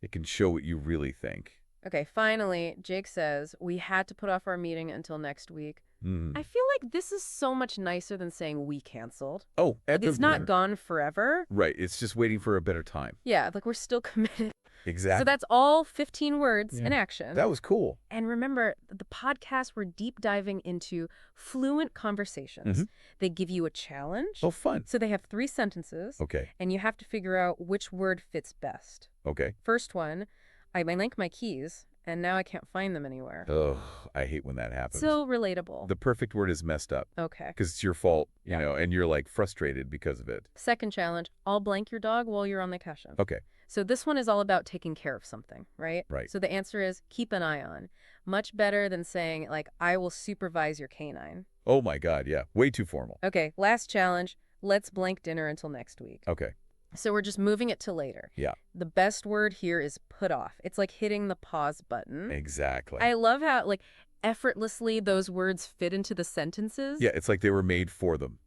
it can show what you really think. Okay, finally, Jake says we had to put off our meeting until next week. Mm. I feel like this is so much nicer than saying we canceled. Oh, Like, it's not gone forever. Right. It's just waiting for a better time. Yeah, like we're still committed. Exactly. So that's all 15 words Yeah. in action. That was cool. And remember, the podcast, we're deep diving into fluent conversations. Mhm. They give you a challenge. Oh, fun. So they have 3 sentences, Okay. and you have to figure out which word fits best. Okay. First one, I link my keys, and now I can't find them anywhere. Oh, I hate when that happens. So relatable. The perfect word is messed up Okay. because it's your fault, Yeah. and you're like frustrated because of it. Second challenge, I'll blank your dog while you're on vacation. Okay. So this one is all about taking care of something, right? Right. So the answer is keep an eye on. Much better than saying, like, I will supervise your canine. Oh, my God. Yeah. Way too formal. Okay, last challenge, let's blank dinner until next week. Okay. So we're just moving it to later. Yeah. The best word here is put off. It's like hitting the pause button. Exactly. I love how, like, effortlessly those words fit into the sentences. Yeah. It's like they were made for them.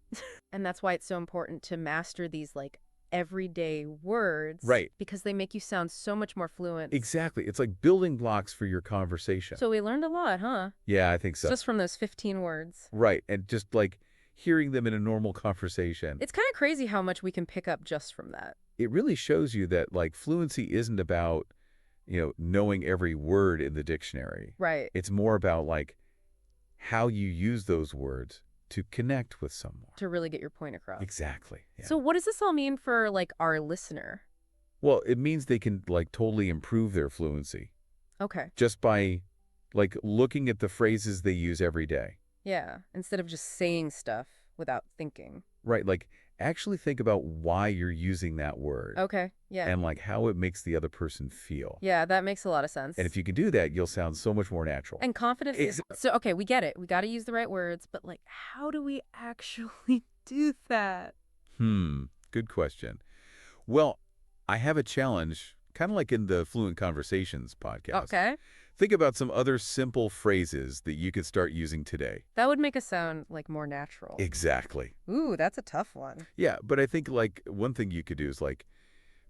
And that's why it's so important to master these, like, everyday words. Right. Because they make you sound so much more fluent. Exactly. It's like building blocks for your conversation. So we learned a lot, huh? Yeah, I think so. Just from those 15 words. Right. And just like hearing them in a normal conversation. It's kind of crazy how much we can pick up just from that. It really shows you that like fluency isn't about, knowing every word in the dictionary. Right. It's more about like how you use those words to connect with someone. To really get your point across. Exactly. Yeah. So what does this all mean for, like, our listener? Well, it means they can like totally improve their fluency Okay. just by like looking at the phrases they use every day. Yeah. Instead of just saying stuff without thinking. Right. Like actually think about why you're using that word. Okay. Yeah. And like how it makes the other person feel. Yeah, that makes a lot of sense. And if you can do that, you'll sound so much more natural. And confidence is... So, okay, we get it. We got to use the right words. But, like, how do we actually do that? Good question. Well, I have a challenge, kind of like in the Fluent Conversations podcast. Okay. Think about some other simple phrases that you could start using today. That would make us sound, like, more natural. Exactly. Ooh, that's a tough one. Yeah, but I think like one thing you could do is like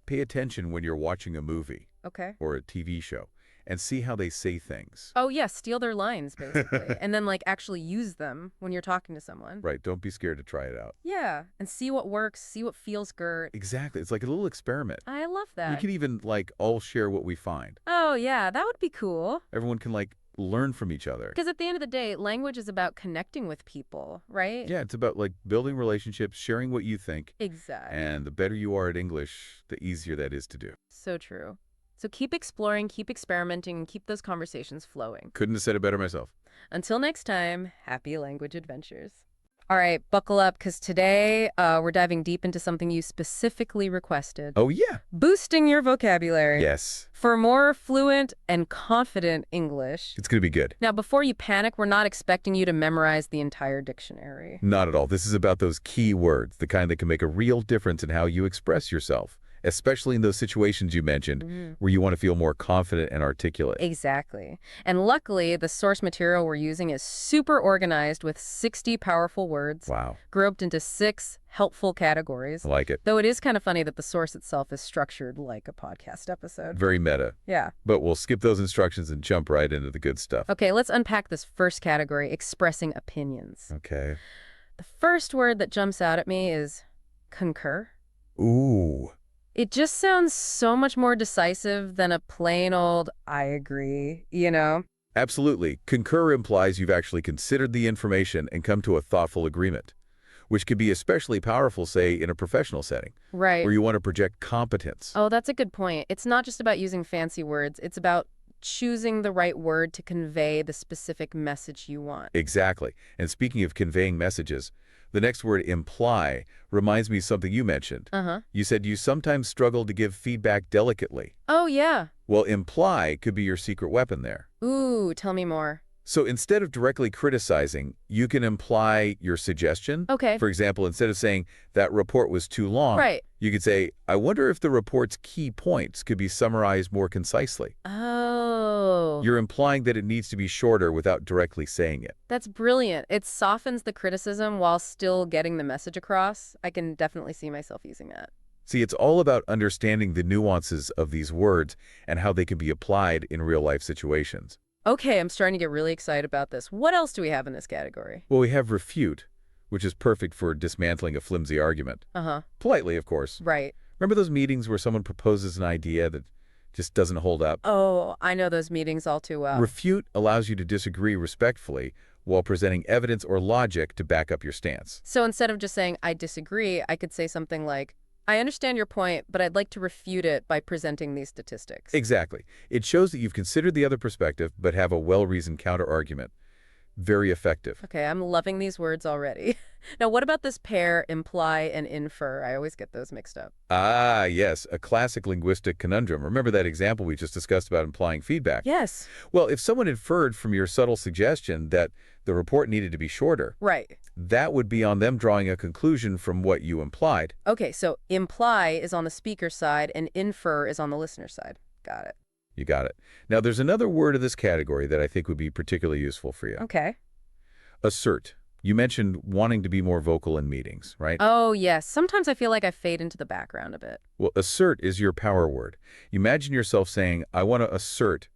pay attention when you're watching a movie Okay. or a TV show and see how they say things. Oh, yeah, steal their lines, basically. And then, like, actually use them when you're talking to someone. Right, don't be scared to try it out. Yeah, and see what works, see what feels good. Exactly, it's like a little experiment. I love We that. could even like all share what we find. Oh, yeah, that would be cool. Everyone can like learn from each other. Because at the end of the day, language is about connecting with people, right? Yeah, it's about like building relationships, sharing what you think. Exactly. And the better you are at English, the easier that is to do. So true. So keep exploring, keep experimenting, and keep those conversations flowing. Couldn't have said it better myself. Until next time, happy language adventures. All right, buckle up, because today we're diving deep into something you specifically requested. Oh, yeah. Boosting your vocabulary. Yes. For more fluent and confident English. It's going to be good. Now, before you panic, we're not expecting you to memorize the entire dictionary. Not at all. This is about those key words, the kind that can make a real difference in how you express yourself, especially in those situations you mentioned where you want to feel more confident and articulate. Exactly. And luckily, the source material we're using is super organized with 60 powerful words, Wow. grouped into 6 helpful categories. I like it. Though it is kind of funny that the source itself is structured like a podcast episode. Very meta. Yeah. But we'll skip those instructions and jump right into the good stuff. Okay, let's unpack this first category, expressing opinions. Okay. The first word that jumps out at me is concur. Ooh. It just sounds so much more decisive than a plain old, I agree, you know? Absolutely. Concur implies you've actually considered the information and come to a thoughtful agreement, which could be especially powerful, say, in a professional setting, Right. where you want to project competence. Oh, that's a good point. It's not just about using fancy words. It's about choosing the right word to convey the specific message you want. Exactly. And speaking of conveying messages, the next word, imply, reminds me of something you mentioned. Uh-huh. You said you sometimes struggle to give feedback delicately. Oh, yeah. Well, imply could be your secret weapon there. Ooh, tell me more. So instead of directly criticizing, you can imply your suggestion. Okay. For example, instead of saying that report was too long, Right. you could say, I wonder if the report's key points could be summarized more concisely. Oh. You're implying that it needs to be shorter without directly saying it. That's brilliant. It softens the criticism while still getting the message across. I can definitely see myself using that. See, it's all about understanding the nuances of these words and how they can be applied in real-life situations. Okay, I'm starting to get really excited about this. What else do we have in this category? Well, we have refute, which is perfect for dismantling a flimsy argument. Uh-huh. Politely, of course. Right. Remember those meetings where someone proposes an idea that just doesn't hold up? Oh, I know those meetings all too well. Refute allows you to disagree respectfully while presenting evidence or logic to back up your stance. So instead of just saying, I disagree, I could say something like, I understand your point, but I'd like to refute it by presenting these statistics. Exactly. It shows that you've considered the other perspective, but have a well-reasoned counter-argument. Very effective. Okay, I'm loving these words already. Now, what about this pair, imply and infer? I always get those mixed up. Ah, yes, a classic linguistic conundrum. Remember that example we just discussed about implying feedback? Yes. Well, if someone inferred from your subtle suggestion that the report needed to be shorter, Right. that would be on them drawing a conclusion from what you implied. Okay, so imply is on the speaker side and infer is on the listener side. Got it. You got it. Now, there's another word of this category that I think would be particularly useful for you. Okay. Assert. You mentioned wanting to be more vocal in meetings, right? Oh, yes. Sometimes I feel like I fade into the background a bit. Well, assert is your power word. Imagine yourself saying, I want to assert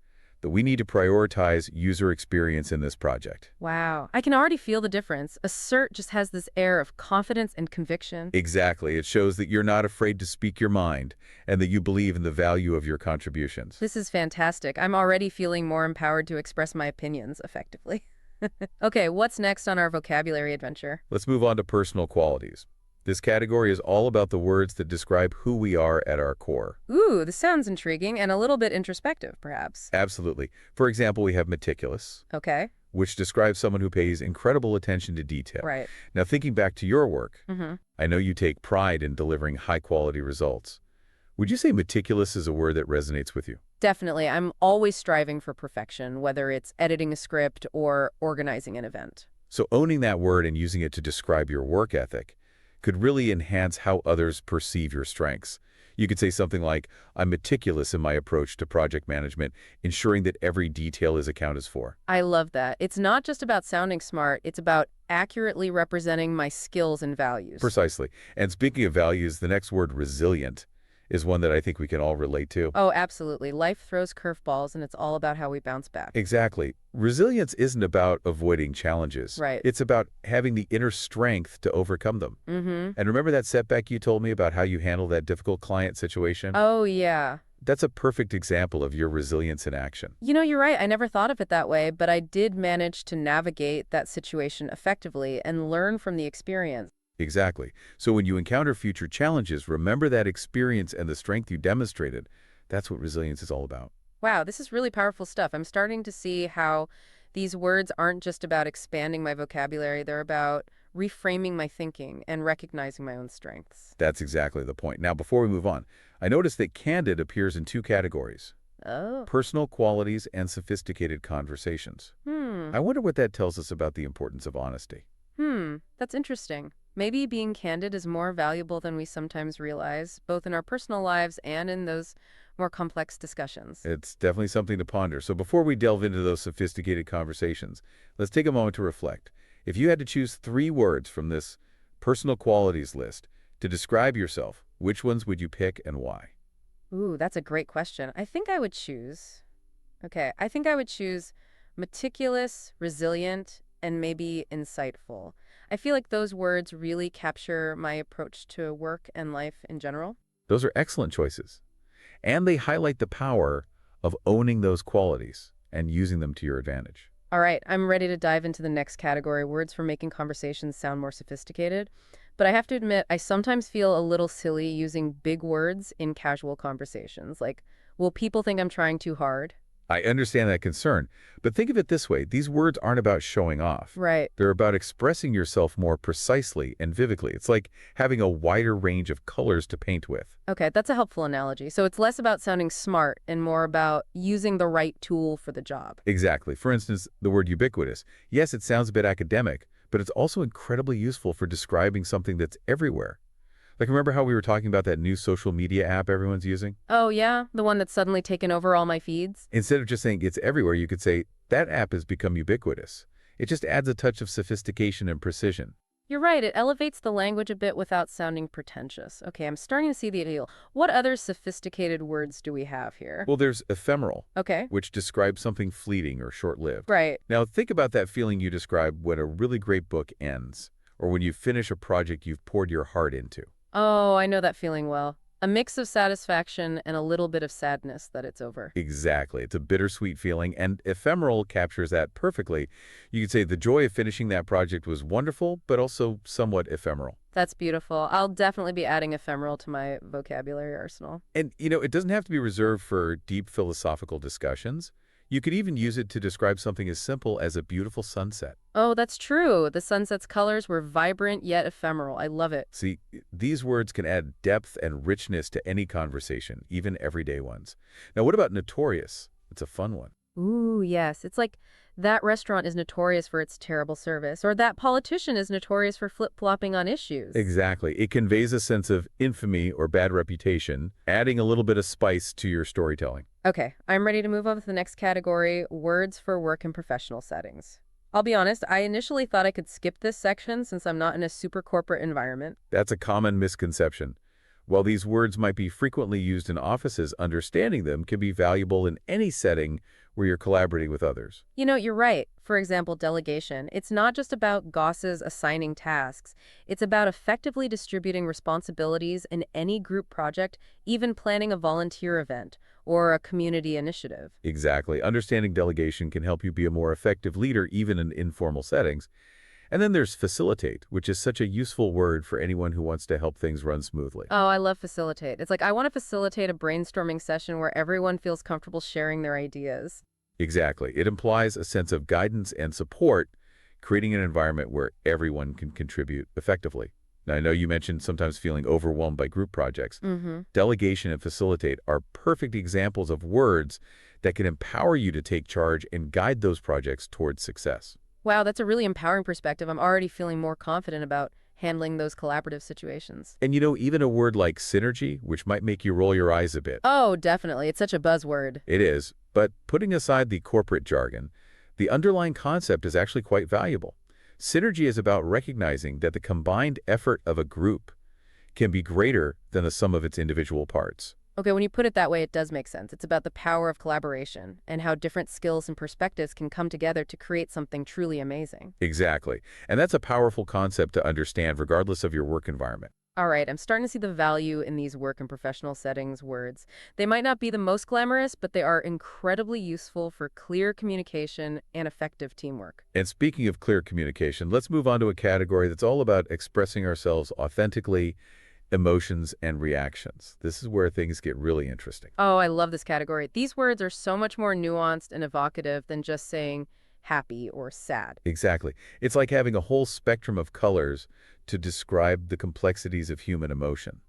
that we need to prioritize user experience in this project. Wow. I can already feel the difference. Assert just has this air of confidence and conviction. Exactly. It shows that you're not afraid to speak your mind and that you believe in the value of your contributions. This is fantastic. I'm already feeling more empowered to express my opinions effectively. Okay, what's next on our vocabulary adventure? Let's move on to personal qualities. This category is all about the words that describe who we are at our core. Ooh, this sounds intriguing and a little bit introspective, perhaps. Absolutely. For example, we have meticulous, Okay. which describes someone who pays incredible attention to detail. Right. Now, thinking back to your work, Mm-hmm. I know you take pride in delivering high-quality results. Would you say meticulous is a word that resonates with you? Definitely. I'm always striving for perfection, whether it's editing a script or organizing an event. So owning that word and using it to describe your work ethic could really enhance how others perceive your strengths. You could say something like, I'm meticulous in my approach to project management, ensuring that every detail is accounted for. I love that. It's not just about sounding smart, it's about accurately representing my skills and values. Precisely. And speaking of values, the next word, resilient, is one that I think we can all relate to. Oh, absolutely. Life throws curveballs, and it's all about how we bounce back. Exactly. Resilience isn't about avoiding challenges. Right. It's about having the inner strength to overcome them. Mm-hmm. And remember that setback you told me about how you handled that difficult client situation? Oh, yeah. That's a perfect example of your resilience in action. You know, you're right. I never thought of it that way, but I did manage to navigate that situation effectively and learn from the experience. Exactly. So when you encounter future challenges, remember that experience and the strength you demonstrated. That's what resilience is all about. Wow, this is really powerful stuff. I'm starting to see how these words aren't just about expanding my vocabulary. They're about reframing my thinking and recognizing my own strengths. That's exactly the point. Now, before we move on, I noticed that candid appears in two categories: Oh. personal qualities and sophisticated conversations. I wonder what that tells us about the importance of honesty. That's interesting. Maybe being candid is more valuable than we sometimes realize, both in our personal lives and in those more complex discussions. It's definitely something to ponder. So before we delve into those sophisticated conversations, let's take a moment to reflect. If you had to choose 3 words from this personal qualities list to describe yourself, which ones would you pick and why? Ooh, that's a great question. I think I would choose meticulous, resilient, and maybe insightful. I feel like those words really capture my approach to work and life in general. Those are excellent choices. And they highlight the power of owning those qualities and using them to your advantage. All right, I'm ready to dive into the next category, words for making conversations sound more sophisticated. But I have to admit, I sometimes feel a little silly using big words in casual conversations. Like, will people think I'm trying too hard? I understand that concern, but think of it this way. These words aren't about showing off. Right. They're about expressing yourself more precisely and vividly. It's like having a wider range of colors to paint with. Okay, that's a helpful analogy. So it's less about sounding smart and more about using the right tool for the job. Exactly. For instance, the word ubiquitous. Yes, it sounds a bit academic, but it's also incredibly useful for describing something that's everywhere. Like, remember how we were talking about that new social media app everyone's using? Oh, yeah? The one that's suddenly taken over all my feeds? Instead of just saying it's everywhere, you could say, that app has become ubiquitous. It just adds a touch of sophistication and precision. You're right, it elevates the language a bit without sounding pretentious. Okay, I'm starting to see the appeal. What other sophisticated words do we have here? Well, there's ephemeral, Okay. which describes something fleeting or short-lived. Right. Now, think about that feeling you describe when a really great book ends, or when you finish a project you've poured your heart into. Oh, I know that feeling well. A mix of satisfaction and a little bit of sadness that it's over. Exactly. It's a bittersweet feeling, and ephemeral captures that perfectly. You could say the joy of finishing that project was wonderful, but also somewhat ephemeral. That's beautiful. I'll definitely be adding ephemeral to my vocabulary arsenal. And, it doesn't have to be reserved for deep philosophical discussions. You could even use it to describe something as simple as a beautiful sunset. Oh, that's true. The sunset's colors were vibrant yet ephemeral. I love it. See, these words can add depth and richness to any conversation, even everyday ones. Now, what about notorious? It's a fun one. Ooh, yes. It's like that restaurant is notorious for its terrible service, or that politician is notorious for flip-flopping on issues. Exactly. It conveys a sense of infamy or bad reputation, adding a little bit of spice to your storytelling. Okay, I'm ready to move on to the next category, words for work and professional settings. I'll be honest, I initially thought I could skip this section since I'm not in a super corporate environment. That's a common misconception. While these words might be frequently used in offices, understanding them can be valuable in any setting where you're collaborating with others. You know, you're right. For example, delegation. It's not just about bosses assigning tasks. It's about effectively distributing responsibilities in any group project, even planning a volunteer event or a community initiative. Exactly. Understanding delegation can help you be a more effective leader even in informal settings. And then there's facilitate, which is such a useful word for anyone who wants to help things run smoothly. Oh, I love facilitate. It's like I want to facilitate a brainstorming session where everyone feels comfortable sharing their ideas. Exactly. It implies a sense of guidance and support, creating an environment where everyone can contribute effectively. Now, I know you mentioned sometimes feeling overwhelmed by group projects. Delegation and facilitate are perfect examples of words that can empower you to take charge and guide those projects towards success. Wow, that's a really empowering perspective. I'm already feeling more confident about handling those collaborative situations. And even a word like synergy, which might make you roll your eyes a bit. Oh, definitely. It's such a buzzword. It is, but putting aside the corporate jargon, the underlying concept is actually quite valuable. Synergy is about recognizing that the combined effort of a group can be greater than the sum of its individual parts. Okay, when you put it that way, it does make sense. It's about the power of collaboration and how different skills and perspectives can come together to create something truly amazing. Exactly. And that's a powerful concept to understand regardless of your work environment. All right, I'm starting to see the value in these work and professional settings words. They might not be the most glamorous, but they are incredibly useful for clear communication and effective teamwork. And speaking of clear communication, let's move on to a category that's all about expressing ourselves authentically, emotions, and reactions. This is where things get really interesting. Oh, I love this category. These words are so much more nuanced and evocative than just saying, happy or sad. Exactly. It's like having a whole spectrum of colors to describe the complexities of human emotion.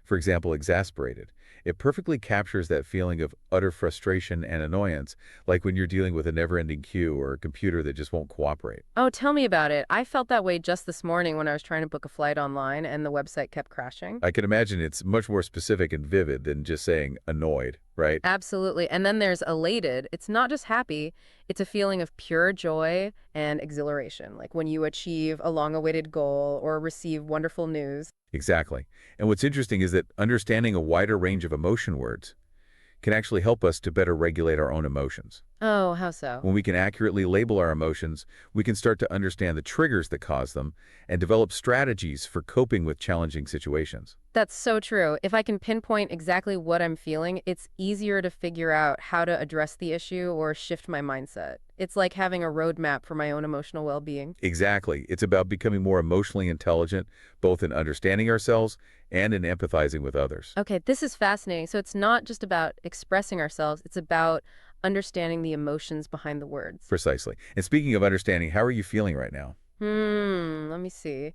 For example, exasperated. It perfectly captures that feeling of utter frustration and annoyance, like when you're dealing with a never-ending queue or a computer that just won't cooperate. Oh, tell me about it. I felt that way just this morning when I was trying to book a flight online and the website kept crashing. I can imagine it's much more specific and vivid than just saying annoyed, right? Absolutely. And then there's elated. It's not just happy, it's a feeling of pure joy and exhilaration, like when you achieve a long-awaited goal or receive wonderful news. Exactly. And what's interesting is that understanding a wider range of emotion words can actually help us to better regulate our own emotions. Oh, how so? When we can accurately label our emotions, we can start to understand the triggers that cause them and develop strategies for coping with challenging situations. That's so true. If I can pinpoint exactly what I'm feeling, it's easier to figure out how to address the issue or shift my mindset. It's like having a roadmap for my own emotional well-being. Exactly. It's about becoming more emotionally intelligent, both in understanding ourselves and in empathizing with others. Okay, this is fascinating. So it's not just about expressing ourselves, it's about understanding the emotions behind the words. Precisely. And speaking of understanding, how are you feeling right now? Let me see.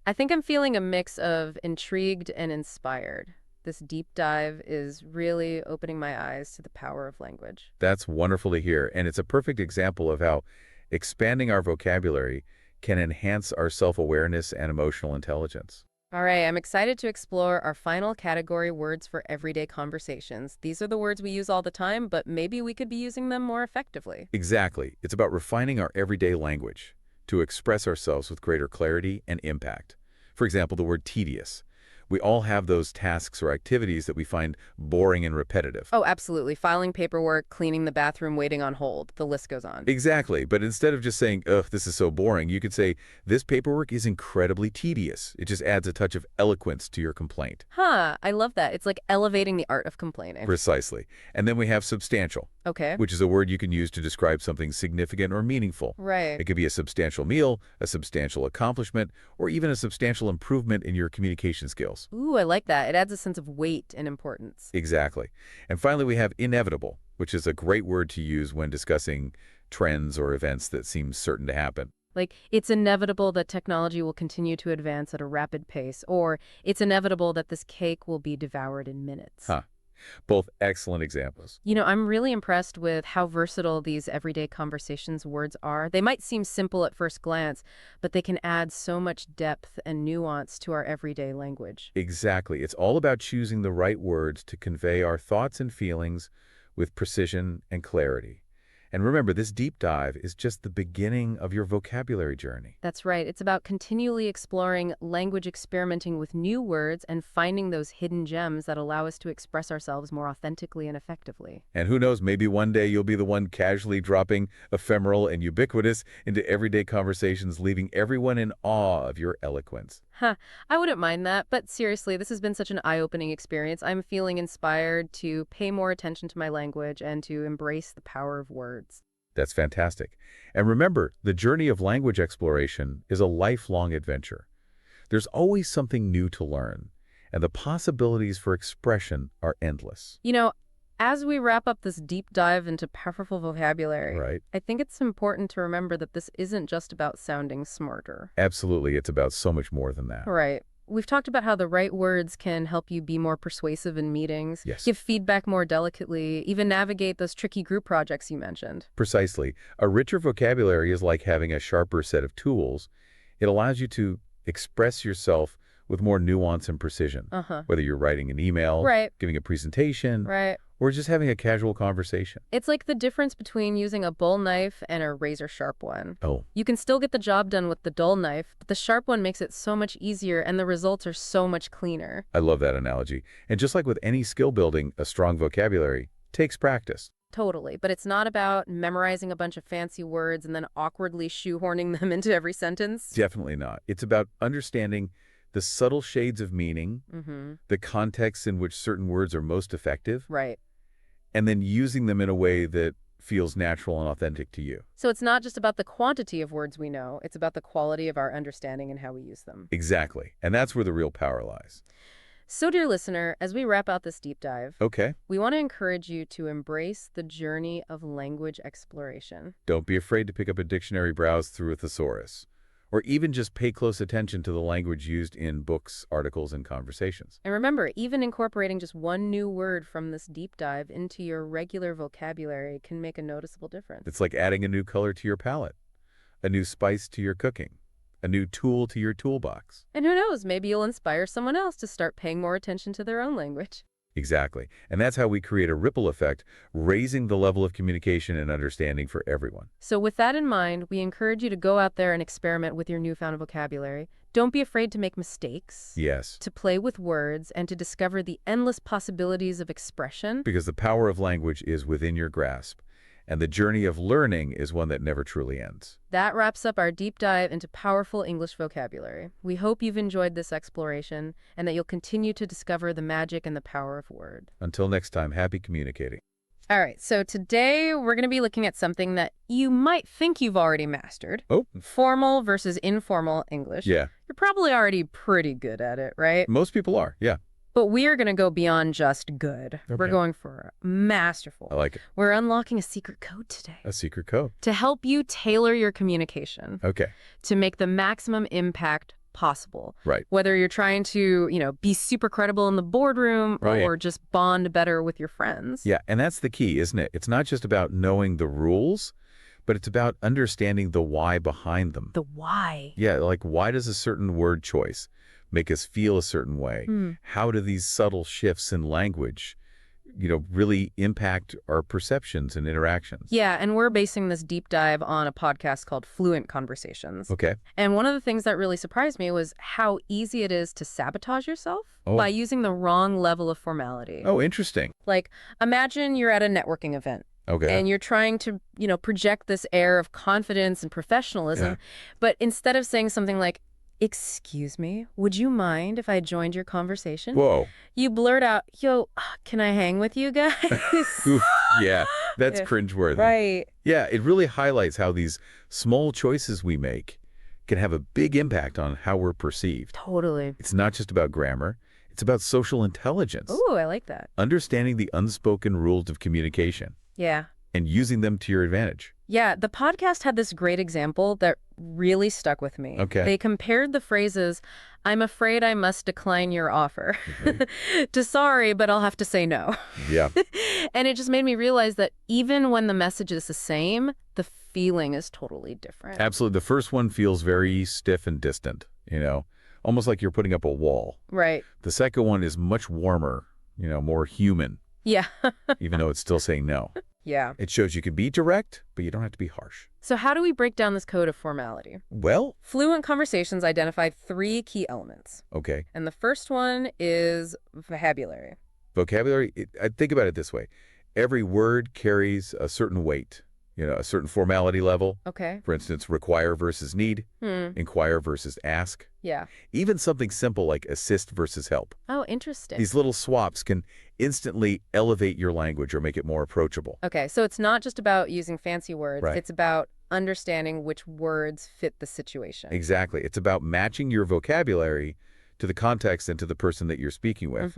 I think I'm feeling a mix of intrigued and inspired. This deep dive is really opening my eyes to the power of language. That's wonderful to hear, and it's a perfect example of how expanding our vocabulary can enhance our self-awareness and emotional intelligence. All right, I'm excited to explore our final category, words for everyday conversations. These are the words we use all the time, but maybe we could be using them more effectively. Exactly. It's about refining our everyday language to express ourselves with greater clarity and impact. For example, the word tedious. We all have those tasks or activities that we find boring and repetitive. Oh, absolutely. Filing paperwork, cleaning the bathroom, waiting on hold. The list goes on. Exactly. But instead of just saying, ugh, this is so boring, you could say, this paperwork is incredibly tedious. It just adds a touch of eloquence to your complaint. Huh, I love that. It's like elevating the art of complaining. Precisely. And then we have substantial, Okay. which is a word you can use to describe something significant or meaningful. Right. It could be a substantial meal, a substantial accomplishment, or even a substantial improvement in your communication skills. Ooh, I like that. It adds a sense of weight and importance. Exactly. And finally, we have inevitable, which is a great word to use when discussing trends or events that seem certain to happen. Like, it's inevitable that technology will continue to advance at a rapid pace, or it's inevitable that this cake will be devoured in minutes. Huh. Both excellent examples. You know, I'm really impressed with how versatile these everyday conversations words are. They might seem simple at first glance, but they can add so much depth and nuance to our everyday language. Exactly. It's all about choosing the right words to convey our thoughts and feelings with precision and clarity. And remember, this deep dive is just the beginning of your vocabulary journey. That's right. It's about continually exploring language, experimenting with new words, and finding those hidden gems that allow us to express ourselves more authentically and effectively. And who knows, maybe one day you'll be the one casually dropping ephemeral and ubiquitous into everyday conversations, leaving everyone in awe of your eloquence. Huh, I wouldn't mind that, but seriously, this has been such an eye-opening experience. I'm feeling inspired to pay more attention to my language and to embrace the power of words. That's fantastic. And remember, the journey of language exploration is a lifelong adventure. There's always something new to learn, and the possibilities for expression are endless. You know, as we wrap up this deep dive into powerful vocabulary, Right? I think it's important to remember that this isn't just about sounding smarter. Absolutely, it's about so much more than that. Right. We've talked about how the right words can help you be more persuasive in meetings, Yes. give feedback more delicately, even navigate those tricky group projects you mentioned. Precisely. A richer vocabulary is like having a sharper set of tools. It allows you to express yourself with more nuance and precision, Uh-huh. whether you're writing an email, Right. giving a presentation, Right. or just having a casual conversation. It's like the difference between using a bull knife and a razor-sharp one. Oh, You can still get the job done with the dull knife, but the sharp one makes it so much easier and the results are so much cleaner. I love that analogy. And just like with any skill building, a strong vocabulary takes practice. Totally. But it's not about memorizing a bunch of fancy words and then awkwardly shoehorning them into every sentence. Definitely not. It's about understanding the subtle shades of meaning, Mm-hmm. the contexts in which certain words are most effective, Right. and then using them in a way that feels natural and authentic to you. So it's not just about the quantity of words we know, it's about the quality of our understanding and how we use them. Exactly. And that's where the real power lies. So, dear listener, as we wrap out this deep dive, Okay. we want to encourage you to embrace the journey of language exploration. Don't be afraid to pick up a dictionary, browse through a thesaurus, or even just pay close attention to the language used in books, articles, and conversations. And remember, even incorporating just one new word from this deep dive into your regular vocabulary can make a noticeable difference. It's like adding a new color to your palette, a new spice to your cooking, a new tool to your toolbox. And who knows, maybe you'll inspire someone else to start paying more attention to their own language. Exactly. And that's how we create a ripple effect, raising the level of communication and understanding for everyone. So with that in mind, we encourage you to go out there and experiment with your newfound vocabulary. Don't be afraid to make mistakes. Yes. To play with words and to discover the endless possibilities of expression. Because the power of language is within your grasp, and the journey of learning is one that never truly ends. That wraps up our deep dive into powerful English vocabulary. We hope you've enjoyed this exploration and that you'll continue to discover the magic and the power of word. Until next time, happy communicating. All right, so today we're going to be looking at something that you might think you've already mastered. Oh. Formal versus informal English. Yeah. You're probably already pretty good at it, right? Most people are, yeah. But we are going to go beyond just good. Okay. We're going for masterful. I like it. We're unlocking a secret code today A secret code. to help you tailor your communication Okay. to make the maximum impact possible. Right. Whether you're trying to, be super credible in the boardroom Right. or just bond better with your friends. Yeah, and that's the key, isn't it? It's not just about knowing the rules, but it's about understanding the why behind them. The why. Yeah, like why does a certain word choice make us feel a certain way? How do these subtle shifts in language, really impact our perceptions and interactions? Yeah, and we're basing this deep dive on a podcast called Fluent Conversations. Okay. And one of the things that really surprised me was how easy it is to sabotage yourself by using the wrong level of formality. Oh, interesting. Like, imagine you're at a networking event. Okay. And you're trying to, project this air of confidence and professionalism. But instead of saying something like, "Excuse me, would you mind if I joined your conversation?" Whoa. You blurt out, "Yo, can I hang with you guys?" Oof, yeah, that's cringeworthy. Right. Yeah, it really highlights how these small choices we make can have a big impact on how we're perceived. Totally. It's not just about grammar. It's about social intelligence. Ooh, I like that. Understanding the unspoken rules of communication Yeah. and using them to your advantage. Yeah, the podcast had this great example that really stuck with me. Okay. They compared the phrases, "I'm afraid I must decline your offer," to "Sorry, but I'll have to say no." Yeah. And it just made me realize that even when the message is the same, the feeling is totally different. Absolutely. The first one feels very stiff and distant, almost like you're putting up a wall. Right. The second one is much warmer, more human, Yeah. even though it's still saying no. Yeah. It shows you can be direct, but you don't have to be harsh. So how do we break down this code of formality? Well, Fluent Conversations identified 3 key elements. okay. And the first one is vocabulary. Vocabulary, I think about it this way. Every word carries a certain weight, a certain formality level. Okay. For instance, require versus need, inquire versus ask. Yeah. Even something simple like assist versus help. Oh, interesting. These little swaps can instantly elevate your language or make it more approachable. Okay, so it's not just about using fancy words. Right. It's about understanding which words fit the situation. Exactly. It's about matching your vocabulary to the context and to the person that you're speaking with.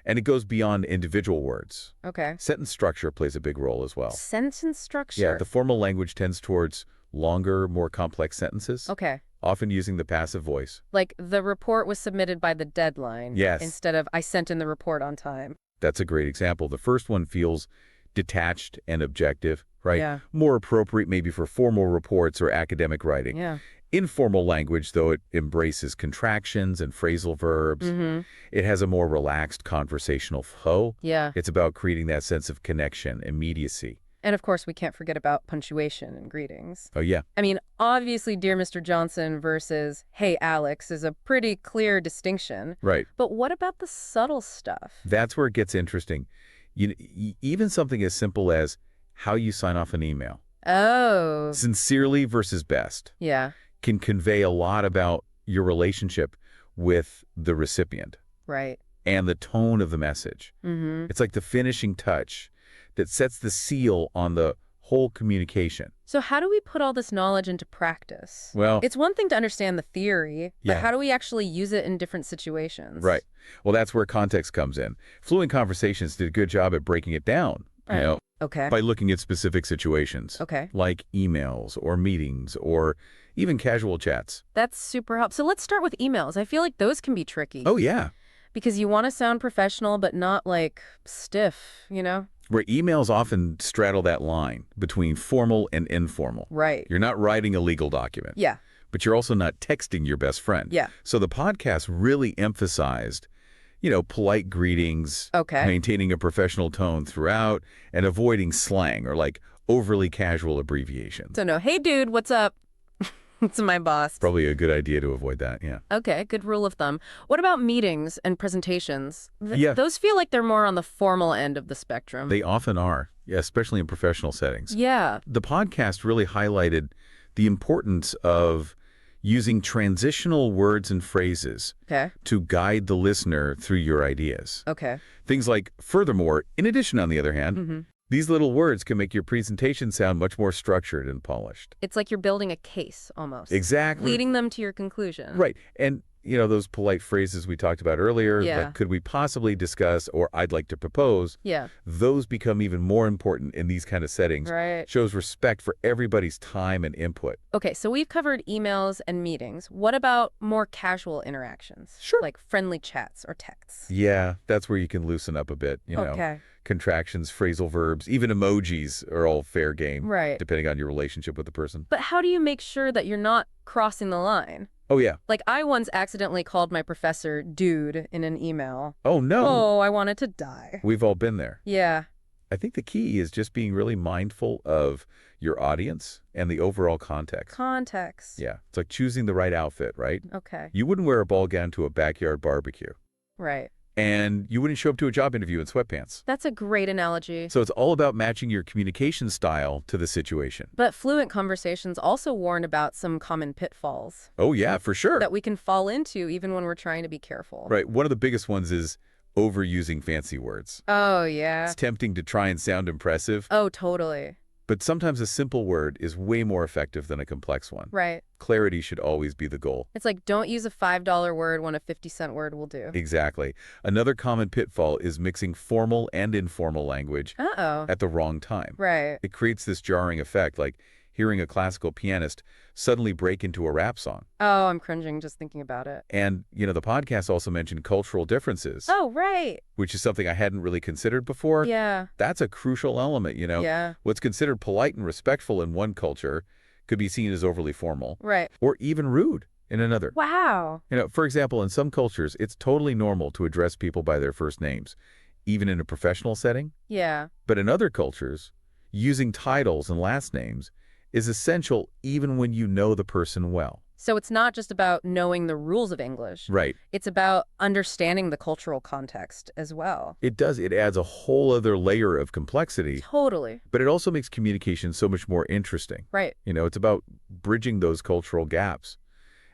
And it goes beyond individual words. Okay. Sentence structure plays a big role as well. Sentence structure. Yeah, the formal language tends towards longer, more complex sentences, Okay. often using the passive voice. Like the report was submitted by the deadline. Yes. Instead of I sent in the report on time. That's a great example. The first one feels detached and objective, right? Yeah. More appropriate maybe for formal reports or academic writing. Yeah. Informal language, though, it embraces contractions and phrasal verbs. It has a more relaxed conversational flow. Yeah. It's about creating that sense of connection, immediacy. And of course, we can't forget about punctuation and greetings. Oh, yeah. I mean, obviously, "Dear Mr. Johnson" versus "Hey, Alex" is a pretty clear distinction. Right. But what about the subtle stuff? That's where it gets interesting. Even something as simple as how you sign off an email. Oh. Sincerely versus best Yeah. can convey a lot about your relationship with the recipient Right. and the tone of the message. It's like the finishing touch that sets the seal on the whole communication. So how do we put all this knowledge into practice? Well, It's one thing to understand the theory, but yeah. how do we actually use it in different situations? Right. Well, that's where context comes in. Fluent Conversations did a good job at breaking it down, Right. Okay. by looking at specific situations. Okay. Like emails or meetings or even casual chats. That's super helpful. So let's start with emails. I feel like those can be tricky. Oh, yeah. Because you want to sound professional, but not like stiff, Where emails often straddle that line between formal and informal. Right. You're not writing a legal document. Yeah. But you're also not texting your best friend. Yeah. So the podcast really emphasized, polite greetings, Okay. maintaining a professional tone throughout, and avoiding slang or like overly casual abbreviations. So no, hey dude, what's up? It's my boss. Probably a good idea to avoid that, yeah. Okay, good rule of thumb. What about meetings and presentations? Yeah. Those feel like they're more on the formal end of the spectrum. They often are, yeah, especially in professional settings. Yeah. The podcast really highlighted the importance of using transitional words and phrases Okay. to guide the listener through your ideas. Okay. Things like, furthermore, in addition, on the other hand, Mm-hmm. these little words can make your presentation sound much more structured and polished. It's like you're building a case almost. Exactly. Leading them to your conclusion. Right. And, those polite phrases we talked about earlier, Yeah. like, could we possibly discuss, or I'd like to propose, Yeah. those become even more important in these kind of settings. Right. Shows respect for everybody's time and input. Okay, so we've covered emails and meetings. What about more casual interactions? Sure. Like friendly chats or texts. Yeah, that's where you can loosen up a bit, Okay. Contractions, phrasal verbs, even emojis are all fair game. Right. Depending on your relationship with the person. But how do you make sure that you're not crossing the line? Oh, yeah. Like, I once accidentally called my professor dude in an email. Oh, no. Oh, I wanted to die. We've all been there. Yeah. I think the key is just being really mindful of your audience and the overall context. Context. Yeah. It's like choosing the right outfit, right? Okay. You wouldn't wear a ball gown to a backyard barbecue. Right. And you wouldn't show up to a job interview in sweatpants. That's a great analogy. So it's all about matching your communication style to the situation. But Fluent Conversations also warn about some common pitfalls Oh, yeah, for sure. that we can fall into even when we're trying to be careful. Right. One of the biggest ones is overusing fancy words. Oh, yeah. It's tempting to try and sound impressive, Oh, totally. but sometimes a simple word is way more effective than a complex one. Right. Clarity should always be the goal. It's like, don't use a $5 word when a 50-cent word will do. Exactly. Another common pitfall is mixing formal and informal language Uh-oh. at the wrong time. Right. It creates this jarring effect, like hearing a classical pianist suddenly break into a rap song. Oh, I'm cringing just thinking about it. And, the podcast also mentioned cultural differences, Oh, right. which is something I hadn't really considered before. Yeah. That's a crucial element, Yeah. What's considered polite and respectful in one culture could be seen as overly formal Right. or even rude in another. Wow. For example, in some cultures, it's totally normal to address people by their first names, even in a professional setting. Yeah. But in other cultures, using titles and last names is essential even when you know the person well. So it's not just about knowing the rules of English. Right. It's about understanding the cultural context as well. It does. It adds a whole other layer of complexity, Totally. but it also makes communication so much more interesting. Right. It's about bridging those cultural gaps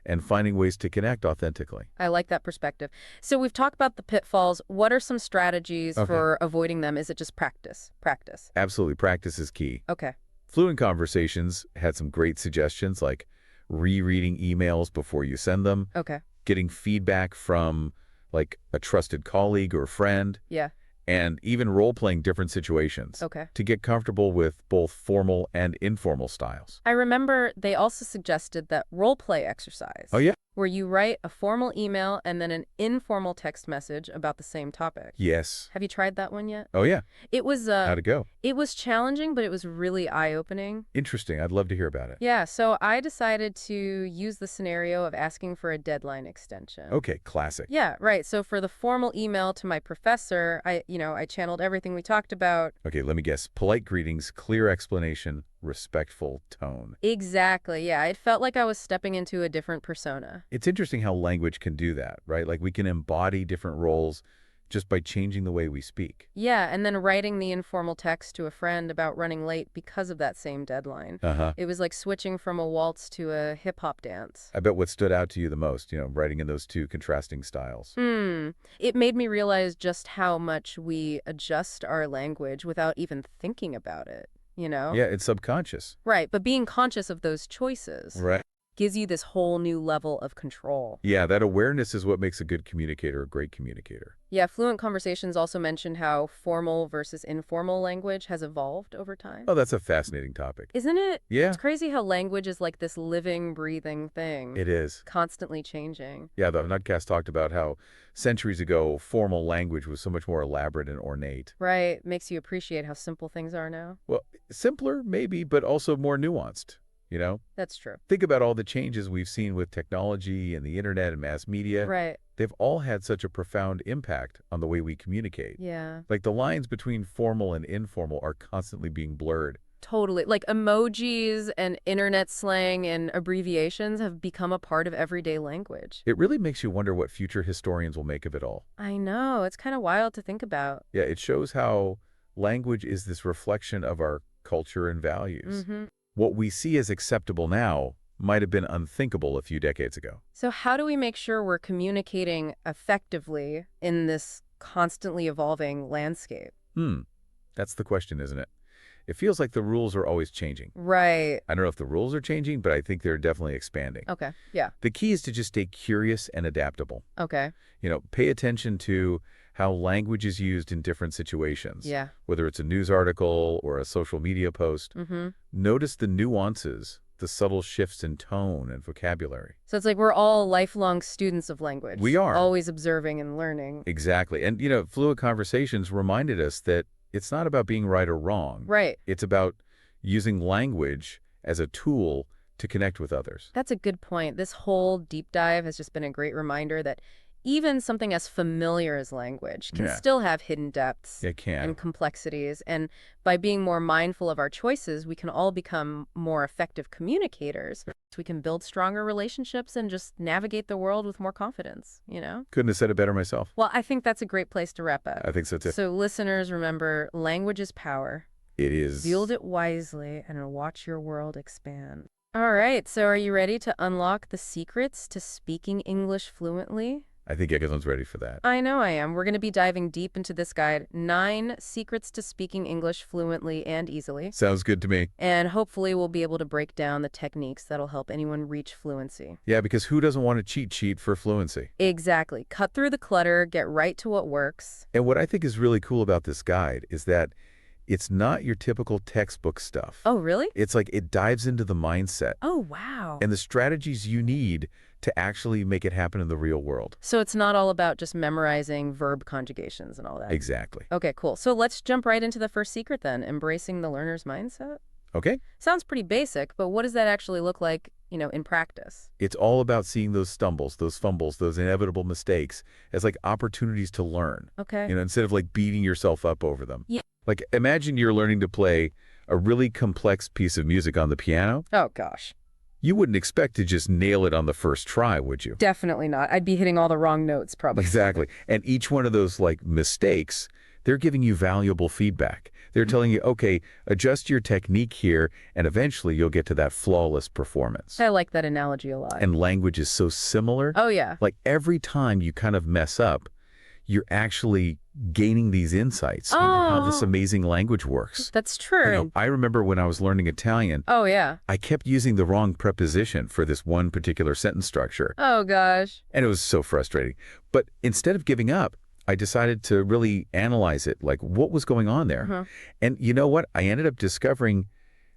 and finding ways to connect authentically. I like that perspective. So we've talked about the pitfalls. What are some strategies Okay. for avoiding them? Is it just practice? Practice. Absolutely. Practice is key. Okay. Fluent Conversations had some great suggestions like rereading emails before you send them, Okay. getting feedback from like a trusted colleague or friend, Yeah. and even role-playing different situations Okay. to get comfortable with both formal and informal styles. I remember they also suggested that role play exercise. Oh, yeah? Where you write a formal email and then an informal text message about the same topic. Yes. Have you tried that one yet? Oh, yeah. It was How'd it go? it was challenging, but it was really eye-opening. Interesting. I'd love to hear about it. Yeah, so I decided to use the scenario of asking for a deadline extension. Okay, classic. Yeah, right. So for the formal email to my professor, I channeled everything we talked about. Okay, let me guess. Polite greetings, clear explanation, respectful tone. Exactly. Yeah, it felt like I was stepping into a different persona. It's interesting how language can do that, right? Like we can embody different roles just by changing the way we speak. Yeah, and then writing the informal text to a friend about running late because of that same deadline. Uh-huh. It was like switching from a waltz to a hip-hop dance. I bet what stood out to you the most, writing in those two contrasting styles. It made me realize just how much we adjust our language without even thinking about it. you know? Yeah, it's subconscious. Right, but being conscious of those choices Right. gives you this whole new level of control. Yeah, that awareness is what makes a good communicator a great communicator. Yeah, Fluent Conversations also mentioned how formal versus informal language has evolved over time. Oh, that's a fascinating topic. Isn't it? Yeah, It's crazy how language is like this living, breathing thing, it is. constantly changing. Yeah, the Nutcast talked about how centuries ago, formal language was so much more elaborate and ornate. Right, makes you appreciate how simple things are now. Well, simpler, maybe, but also more nuanced, you know? That's true. Think about all the changes we've seen with technology and the internet and mass media. Right, They've all had such a profound impact on the way we communicate. yeah. Like the lines between formal and informal are constantly being blurred. Totally. Like emojis and internet slang and abbreviations have become a part of everyday language. It really makes you wonder what future historians will make of it all. I know. It's kind of wild to think about. Yeah, it shows how language is this reflection of our culture and values. Mm-hmm. What we see as acceptable now might have been unthinkable a few decades ago. So how do we make sure we're communicating effectively in this constantly evolving landscape? That's the question, isn't it? It feels like the rules are always changing. Right. I don't know if the rules are changing, but I think they're definitely expanding. Okay. Yeah. The key is to just stay curious and adaptable. Okay. Pay attention to how language is used in different situations. Yeah. Whether it's a news article or a social media post. Mm-hmm. Notice the nuances, the subtle shifts in tone and vocabulary. So it's like we're all lifelong students of language. We are. Always observing and learning. Exactly. And, Fluid Conversations reminded us that it's not about being right or wrong. Right. It's about using language as a tool to connect with others. That's a good point. This whole deep dive has just been a great reminder that even something as familiar as language can still have hidden depths It can. and complexities. And by being more mindful of our choices, we can all become more effective communicators. So we can build stronger relationships and just navigate the world with more confidence, you know? Couldn't have said it better myself. Well, I think that's a great place to wrap up. I think so too. So listeners, remember, language is power. It is. Wield it wisely and watch your world expand. All right, so are you ready to unlock the secrets to speaking English fluently? I think everyone's ready for that. I know I am. We're going to be diving deep into this guide, 9 secrets to speaking English fluently and easily. Sounds good to me. And hopefully we'll be able to break down the techniques that'll help anyone reach fluency. Yeah, because who doesn't want a cheat sheet for fluency? Exactly. Cut through the clutter, get right to what works. And what I think is really cool about this guide is that it's not your typical textbook stuff. Oh, really? It's like it dives into the mindset Oh, wow. and the strategies you need to actually make it happen in the real world. So it's not all about just memorizing verb conjugations and all that. Exactly. Okay, cool. So let's jump right into the first secret then, embracing the learner's mindset. Okay? Sounds pretty basic, but what does that actually look like, in practice? It's all about seeing those stumbles, those fumbles, those inevitable mistakes as like opportunities to learn. Okay. Instead of like beating yourself up over them. Yeah. Like imagine you're learning to play a really complex piece of music on the piano. Oh, gosh. You wouldn't expect to just nail it on the first try, would you? Definitely not. I'd be hitting all the wrong notes, probably. Exactly. And each one of those like mistakes, they're giving you valuable feedback. They're telling you, okay, adjust your technique here, and eventually you'll get to that flawless performance. I like that analogy a lot. And language is so similar. Oh, yeah. Like every time you kind of mess up, you're actually gaining these insights into how this amazing language works. That's true. I remember when I was learning Italian, Oh, yeah. I kept using the wrong preposition for this one particular sentence structure. Oh, gosh. And it was so frustrating. But instead of giving up, I decided to really analyze it, like what was going on there. And you know what? I ended up discovering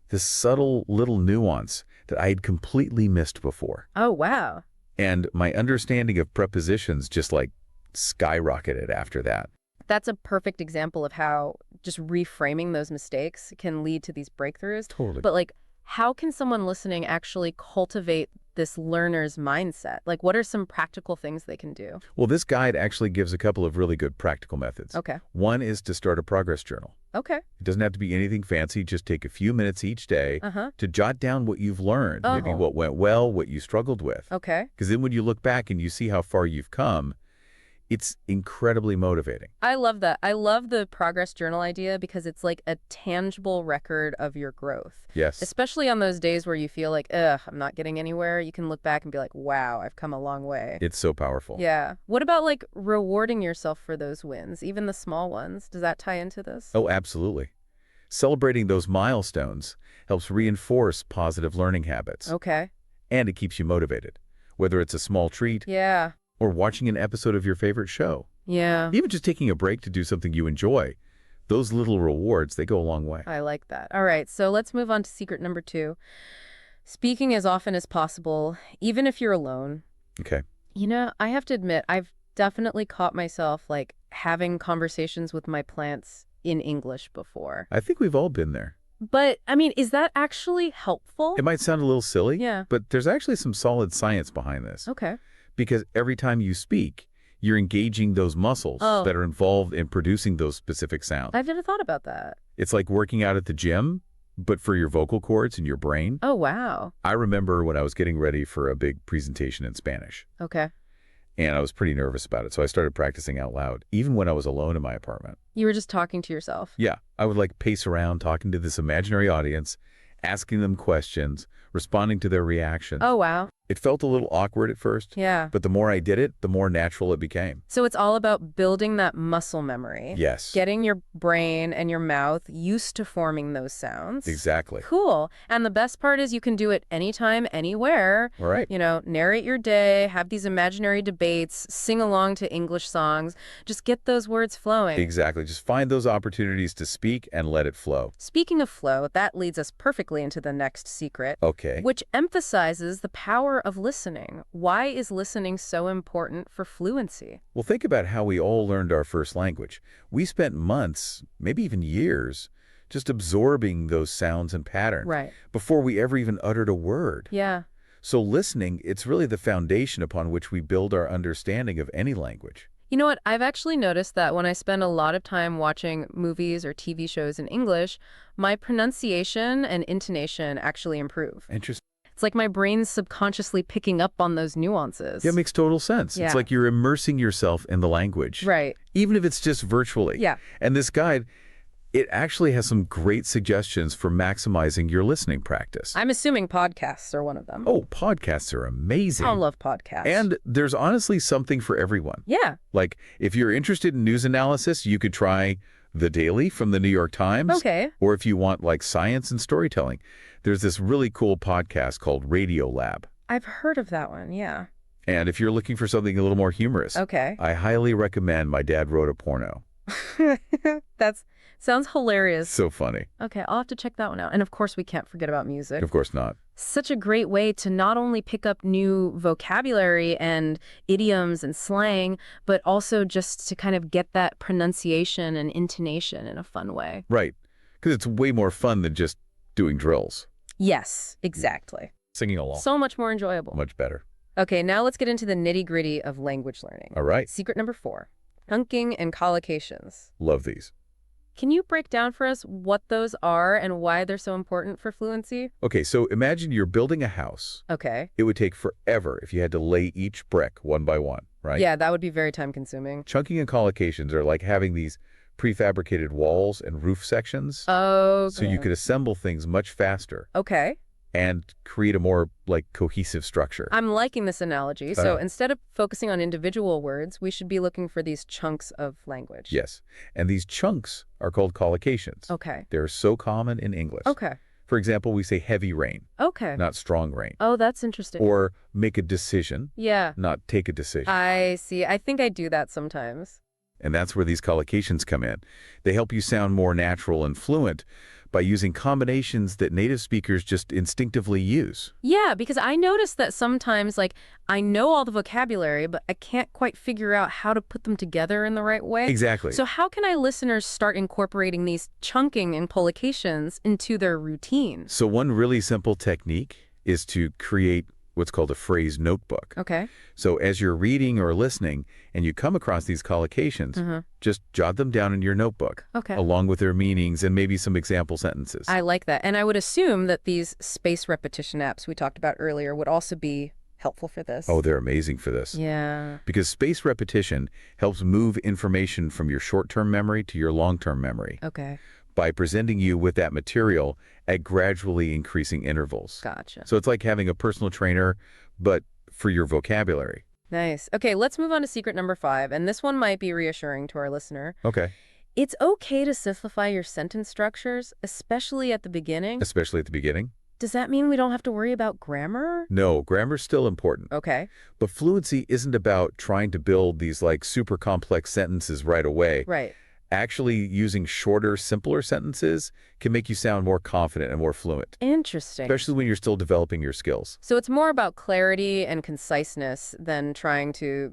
this subtle little nuance that I had completely missed before. Oh, wow. And my understanding of prepositions just like skyrocketed after that. That's a perfect example of how just reframing those mistakes can lead to these breakthroughs. Totally. But like, how can someone listening actually cultivate this learner's mindset? Like, what are some practical things they can do? Well, this guide actually gives a couple of really good practical methods. Okay. One is to start a progress journal. Okay. It doesn't have to be anything fancy. Just take a few minutes each day to jot down what you've learned, maybe what went well, what you struggled with. Okay. Because then when you look back and you see how far you've come, it's incredibly motivating. I love that. I love the progress journal idea because it's like a tangible record of your growth. Yes. Especially on those days where you feel like, ugh, I'm not getting anywhere. You can look back and be like, wow, I've come a long way. It's so powerful. Yeah. What about like rewarding yourself for those wins, even the small ones? Does that tie into this? Oh, absolutely. Celebrating those milestones helps reinforce positive learning habits. Okay. And it keeps you motivated, whether it's a small treat Yeah. or watching an episode of your favorite show. Yeah. Even just taking a break to do something you enjoy, those little rewards, they go a long way. I like that. All right, so let's move on to secret number 2. Speaking as often as possible, even if you're alone. Okay. You know, I have to admit, I've definitely caught myself, like, having conversations with my plants in English before. I think we've all been there. But, I mean, is that actually helpful? It might sound a little silly, Yeah. but there's actually some solid science behind this. Okay. Because every time you speak, you're engaging those muscles that are involved in producing those specific sounds. I've never thought about that. It's like working out at the gym, but for your vocal cords and your brain. Oh, wow. I remember when I was getting ready for a big presentation in Spanish, Okay. and I was pretty nervous about it, so I started practicing out loud, even when I was alone in my apartment. You were just talking to yourself. Yeah, I would like pace around talking to this imaginary audience, asking them questions, responding to their reactions. Oh, wow. It felt a little awkward at first, Yeah. but the more I did it, the more natural it became. So it's all about building that muscle memory. Yes. Getting your brain and your mouth used to forming those sounds. Exactly. Cool. And the best part is you can do it anytime, anywhere. All right. You know, narrate your day, have these imaginary debates, sing along to English songs. Just get those words flowing. Exactly. Just find those opportunities to speak and let it flow. Speaking of flow, that leads us perfectly into the next secret, Okay. which emphasizes the power of listening. Why is listening so important for fluency? Well, think about how we all learned our first language. We spent months, maybe even years, just absorbing those sounds and patterns Right. before we ever even uttered a word. Yeah. So listening, it's really the foundation upon which we build our understanding of any language. You know what? I've actually noticed that when I spend a lot of time watching movies or TV shows in English, my pronunciation and intonation actually improve. Interesting. It's like my brain's subconsciously picking up on those nuances. Yeah, it makes total sense. Yeah. It's like you're immersing yourself in the language. Right. Even if it's just virtually. Yeah. And this guide, it actually has some great suggestions for maximizing your listening practice. I'm assuming podcasts are one of them. Oh, podcasts are amazing. I love podcasts. And there's honestly something for everyone. yeah. Like, if you're interested in news analysis, you could try The Daily from the New York Times. Okay. Or if you want, like, science and storytelling, there's this really cool podcast called Radio Lab. I've heard of that one. Yeah. And if you're looking for something a little more humorous, Okay. I highly recommend My Dad Wrote a Porno. That sounds hilarious. So funny. Okay, I'll have to check that one out. And of course, we can't forget about music. Of course not. Such a great way to not only pick up new vocabulary and idioms and slang, but also just to kind of get that pronunciation and intonation in a fun way. Right. Because it's way more fun than just doing drills. Yes, exactly. Singing along. So much more enjoyable. Much better. Okay, now let's get into the nitty-gritty of language learning. All right. Secret number 4, chunking and collocations. Love these. Can you break down for us what those are and why they're so important for fluency? Okay, so imagine you're building a house. Okay. It would take forever if you had to lay each brick one by one, right? Yeah, that would be very time-consuming. Chunking and collocations are like having these prefabricated walls and roof sections. Oh. So you could assemble things much faster Okay. and create a more, like, cohesive structure. I'm liking this analogy. So instead of focusing on individual words, we should be looking for these chunks of language. Yes. And these chunks are called collocations. Okay. They're so common in English. Okay. For example, we say heavy rain, Okay. not strong rain. Oh, that's interesting. Or make a decision, Yeah. not take a decision. I see. I think I do that sometimes. And that's where these collocations come in. They help you sound more natural and fluent by using combinations that native speakers just instinctively use. Yeah, because I notice that sometimes, like, I know all the vocabulary, but I can't quite figure out how to put them together in the right way. Exactly. So how can I listeners start incorporating these chunking and collocations into their routine? So one really simple technique is to create what's called a phrase notebook. Okay. So as you're reading or listening and you come across these collocations, just jot them down in your notebook, Okay. along with their meanings and maybe some example sentences. I like that. And I would assume that these space repetition apps we talked about earlier would also be helpful for this. Oh, they're amazing for this. Yeah. Because space repetition helps move information from your short-term memory to your long-term memory Okay. by presenting you with that material at gradually increasing intervals. Gotcha. So it's like having a personal trainer, but for your vocabulary. Nice. Okay, let's move on to secret number 5. And this one might be reassuring to our listener. Okay. It's okay to simplify your sentence structures, especially at the beginning. Especially at the beginning. Does that mean we don't have to worry about grammar? No, grammar's still important. Okay. But fluency isn't about trying to build these like super complex sentences right away. Right. Actually, using shorter, simpler sentences can make you sound more confident and more fluent, Interesting. especially when you're still developing your skills. So it's more about clarity and conciseness than trying to,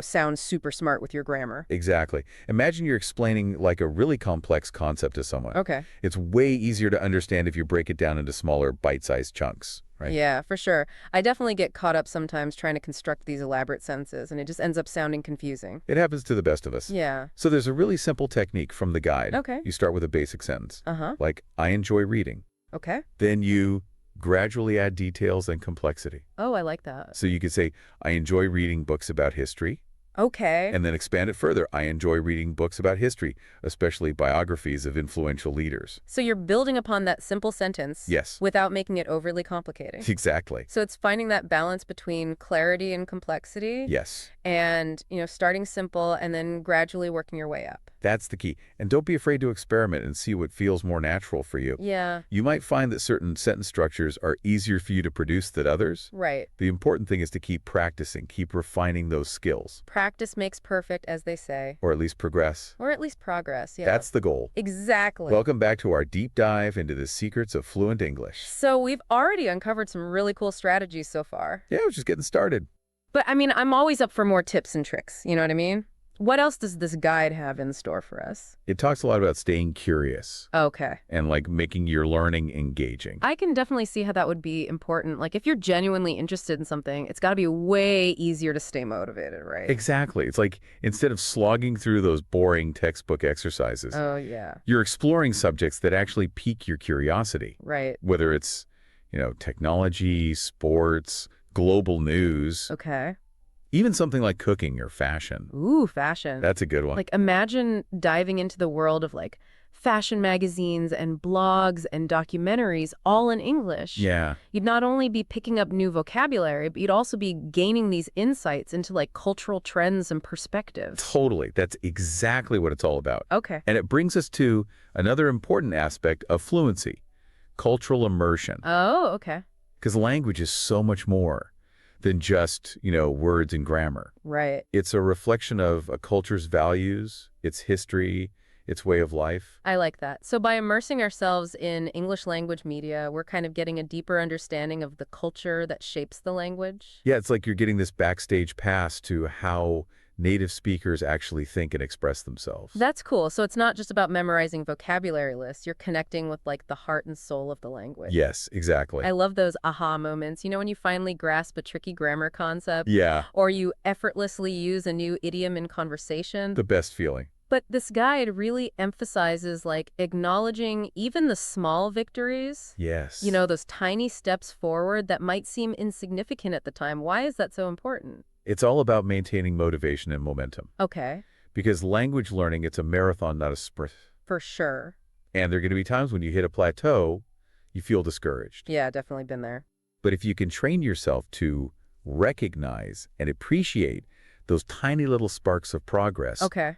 sound super smart with your grammar. Exactly. Imagine you're explaining like a really complex concept to someone. Okay. It's way easier to understand if you break it down into smaller, bite-sized chunks, right? Yeah, for sure. I definitely get caught up sometimes trying to construct these elaborate sentences, and it just ends up sounding confusing. It happens to the best of us. Yeah. So there's a really simple technique from the guide. Okay. You start with a basic sentence, Uh-huh. like, I enjoy reading. Okay. Then you gradually add details and complexity. Oh, I like that. So you could say, I enjoy reading books about history, Okay. and then expand it further. I enjoy reading books about history, especially biographies of influential leaders. So you're building upon that simple sentence Yes. without making it overly complicated. Exactly. So it's finding that balance between clarity and complexity Yes. and, starting simple and then gradually working your way up. That's the key. And don't be afraid to experiment and see what feels more natural for you. Yeah, You might find that certain sentence structures are easier for you to produce than others. right. The important thing is to keep practicing, keep refining those skills, Practice makes perfect, as they say. or at least progress. Or at least progress, yeah. That's the goal. Exactly. Welcome back to our deep dive into the secrets of fluent English. So we've already uncovered some really cool strategies so far. Yeah, we're just getting started. But I mean, I'm always up for more tips and tricks, you know what I mean? What else does this guide have in store for us? It talks a lot about staying curious Okay. and like making your learning engaging. I can definitely see how that would be important. Like, if you're genuinely interested in something, it's got to be way easier to stay motivated, right? Exactly. It's like instead of slogging through those boring textbook exercises, Oh, yeah. you're exploring subjects that actually pique your curiosity, Right. whether it's, technology, sports, global news, Okay. even something like cooking or fashion. Ooh, fashion. That's a good one. Like, imagine diving into the world of, like, fashion magazines and blogs and documentaries all in English. Yeah. You'd not only be picking up new vocabulary, but you'd also be gaining these insights into, like, cultural trends and perspectives. Totally. That's exactly what it's all about. Okay. And it brings us to another important aspect of fluency, cultural immersion. Oh, okay. Because language is so much more than just, words and grammar. Right. It's a reflection of a culture's values, its history, its way of life. I like that. So by immersing ourselves in English language media, we're kind of getting a deeper understanding of the culture that shapes the language. Yeah, it's like you're getting this backstage pass to how native speakers actually think and express themselves. That's cool. So it's not just about memorizing vocabulary lists. You're connecting with, like, the heart and soul of the language. Yes, exactly. I love those aha moments. When you finally grasp a tricky grammar concept, Yeah, or you effortlessly use a new idiom in conversation. the best feeling. But this guide really emphasizes, like, acknowledging even the small victories. Yes. Those tiny steps forward that might seem insignificant at the time. Why is that so important? It's all about maintaining motivation and momentum. Okay, Because language learning, it's a marathon, not a sprint. for sure. And there are going to be times when you hit a plateau, you feel discouraged. Yeah, definitely been there. But if you can train yourself to recognize and appreciate those tiny little sparks of progress, Okay.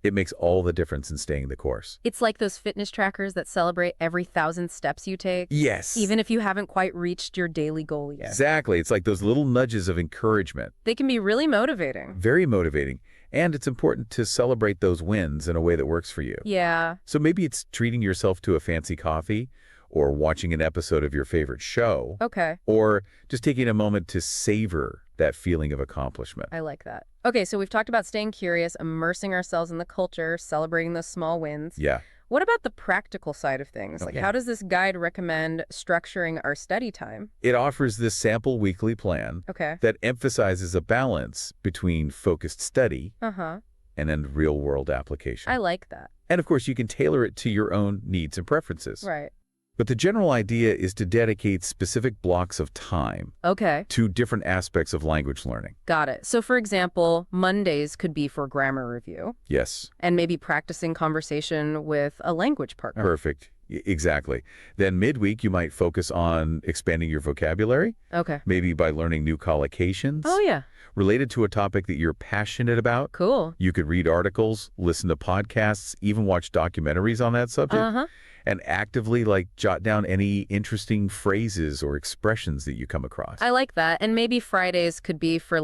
it makes all the difference in staying the course. It's like those fitness trackers that celebrate every 1,000 steps you take, Yes. even if you haven't quite reached your daily goal yet. Exactly. It's like those little nudges of encouragement. They can be really motivating. Very motivating. And it's important to celebrate those wins in a way that works for you. Yeah. So maybe it's treating yourself to a fancy coffee, or watching an episode of your favorite show, Okay. or just taking a moment to savor that feeling of accomplishment. I like that. Okay, so we've talked about staying curious, immersing ourselves in the culture, celebrating those small wins. Yeah. What about the practical side of things? Like, Okay. how does this guide recommend structuring our study time? It offers this sample weekly plan Okay. that emphasizes a balance between focused study Uh-huh. and then real-world application. I like that. And of course, you can tailor it to your own needs and preferences. Right. But the general idea is to dedicate specific blocks of time Okay. to different aspects of language learning. Got it. So, for example, Mondays could be for grammar review Yes, and maybe practicing conversation with a language partner. perfect. Exactly. Then midweek, you might focus on expanding your vocabulary, Okay. maybe by learning new collocations Oh, yeah. related to a topic that you're passionate about. Cool. You could read articles, listen to podcasts, even watch documentaries on that subject, Uh-huh. and actively jot down any interesting phrases or expressions that you come across. I like that. And maybe Fridays could be for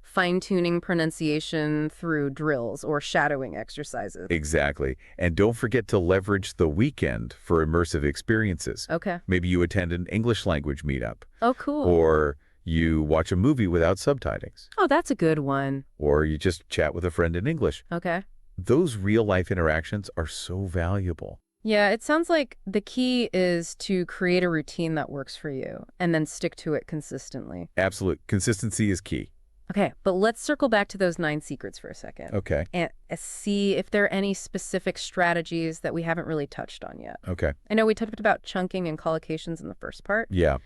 fine-tuning pronunciation through drills or shadowing exercises. Exactly. And don't forget to leverage the weekend for immersive experiences. Okay. Maybe you attend an English language meetup, Oh, cool. or you watch a movie without subtitles, Oh, that's a good one. or you just chat with a friend in English. Okay. Those real-life interactions are so valuable. Yeah, it sounds like the key is to create a routine that works for you and then stick to it consistently. Absolute consistency is key. Okay, but let's circle back to those 9 secrets for a second. Okay. And see if there are any specific strategies that we haven't really touched on yet. Okay. I know we talked about chunking and collocations in the first part. Yeah.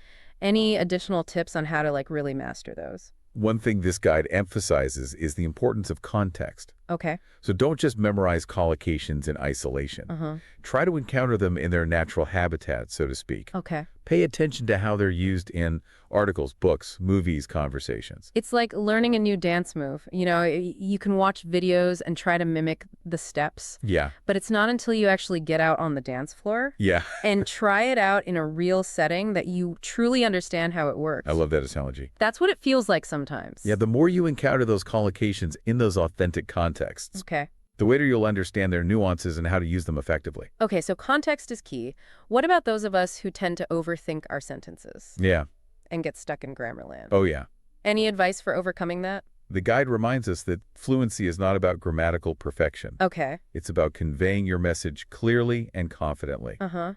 Any additional tips on how to really master those? One thing this guide emphasizes is the importance of context. Okay. So don't just memorize collocations in isolation. Uh-huh. Try to encounter them in their natural habitat, so to speak. Okay. Pay attention to how they're used in articles, books, movies, conversations. It's like learning a new dance move. You can watch videos and try to mimic the steps, Yeah. but it's not until you actually get out on the dance floor Yeah. and try it out in a real setting that you truly understand how it works. I love that analogy. That's what it feels like sometimes. Yeah, the more you encounter those collocations in those authentic contexts, Okay. the later you'll understand their nuances and how to use them effectively. Okay, so context is key. What about those of us who tend to overthink our sentences Yeah. and get stuck in grammar land? Oh, yeah. Any advice for overcoming that? The guide reminds us that fluency is not about grammatical perfection. Okay. It's about conveying your message clearly and confidently, Uh-huh.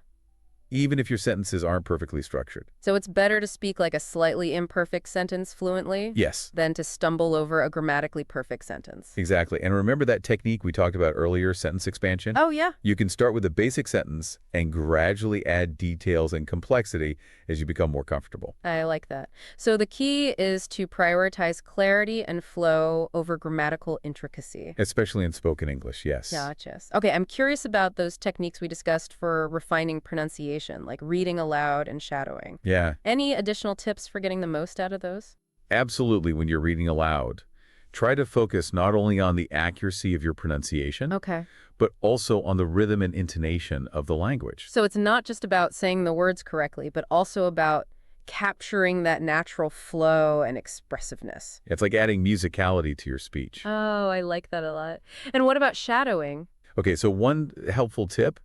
even if your sentences aren't perfectly structured. So it's better to speak a slightly imperfect sentence fluently Yes, than to stumble over a grammatically perfect sentence. exactly. And remember that technique we talked about earlier, sentence expansion? Oh, yeah. You can start with a basic sentence and gradually add details and complexity as you become more comfortable. I like that. So the key is to prioritize clarity and flow over grammatical intricacy. Especially in spoken English, yes. Gotcha. Okay, I'm curious about those techniques we discussed for refining pronunciation, like reading aloud and shadowing. Yeah, Any additional tips for getting the most out of those? absolutely. When you're reading aloud, try to focus not only on the accuracy of your pronunciation, Okay. but also on the rhythm and intonation of the language. So it's not just about saying the words correctly, but also about capturing that natural flow and expressiveness. It's like adding musicality to your speech. Oh, I like that a lot. And what about shadowing? Okay, so one helpful tip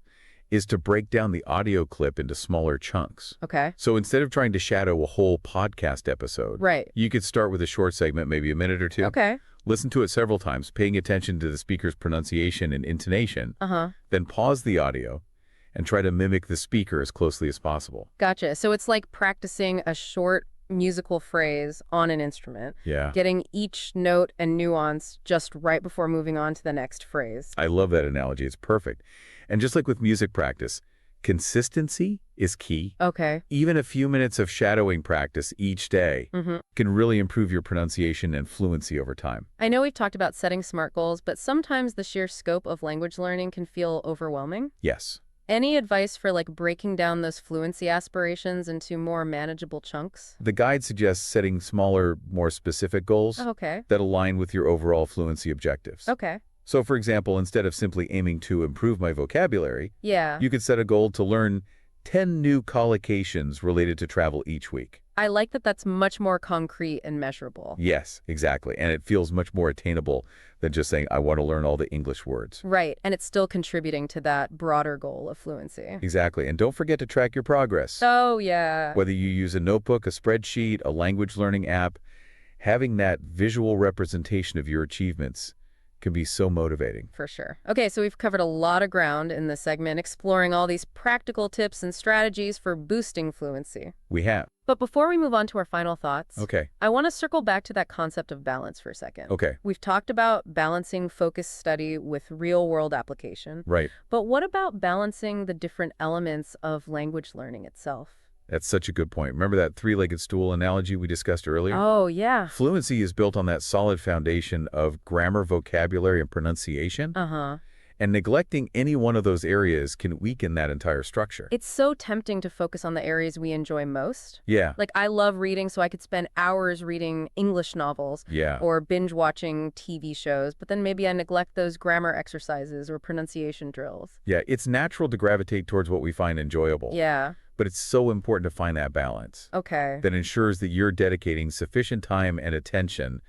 is to break down the audio clip into smaller chunks. Okay. So instead of trying to shadow a whole podcast episode, Right. you could start with a short segment, maybe a minute or two. Okay. Listen to it several times, paying attention to the speaker's pronunciation and intonation. Uh-huh. Then pause the audio and try to mimic the speaker as closely as possible. Gotcha. So it's like practicing a short musical phrase on an instrument, Yeah. getting each note and nuance just right before moving on to the next phrase. I love that analogy. It's perfect. And just like with music practice, consistency is key. Okay. Even a few minutes of shadowing practice each day Mm-hmm. can really improve your pronunciation and fluency over time. I know we've talked about setting SMART goals, but sometimes the sheer scope of language learning can feel overwhelming. Yes. Any advice for breaking down those fluency aspirations into more manageable chunks? The guide suggests setting smaller, more specific goals Okay. that align with your overall fluency objectives. Okay. So, for example, instead of simply aiming to improve my vocabulary, Yeah. you could set a goal to learn 10 new collocations related to travel each week. I like that that's much more concrete and measurable. Yes, exactly. And it feels much more attainable than just saying, I want to learn all the English words. Right. And it's still contributing to that broader goal of fluency. Exactly. And don't forget to track your progress. Oh, yeah. Whether you use a notebook, a spreadsheet, a language learning app, having that visual representation of your achievements can be so motivating. For sure. Okay, so we've covered a lot of ground in this segment, exploring all these practical tips and strategies for boosting fluency. We have. But before we move on to our final thoughts, Okay. I want to circle back to that concept of balance for a second. Okay. We've talked about balancing focused study with real-world application, Right. but what about balancing the different elements of language learning itself? That's such a good point. Remember that three-legged stool analogy we discussed earlier? Oh, yeah. Fluency is built on that solid foundation of grammar, vocabulary, and pronunciation. Uh-huh. And neglecting any one of those areas can weaken that entire structure. It's so tempting to focus on the areas we enjoy most. Yeah. Like, I love reading, so I could spend hours reading English novels Yeah. or binge watching TV shows, but then maybe I neglect those grammar exercises or pronunciation drills. Yeah, it's natural to gravitate towards what we find enjoyable. Yeah. But it's so important to find that balance Okay. that ensures that you're dedicating sufficient time and attention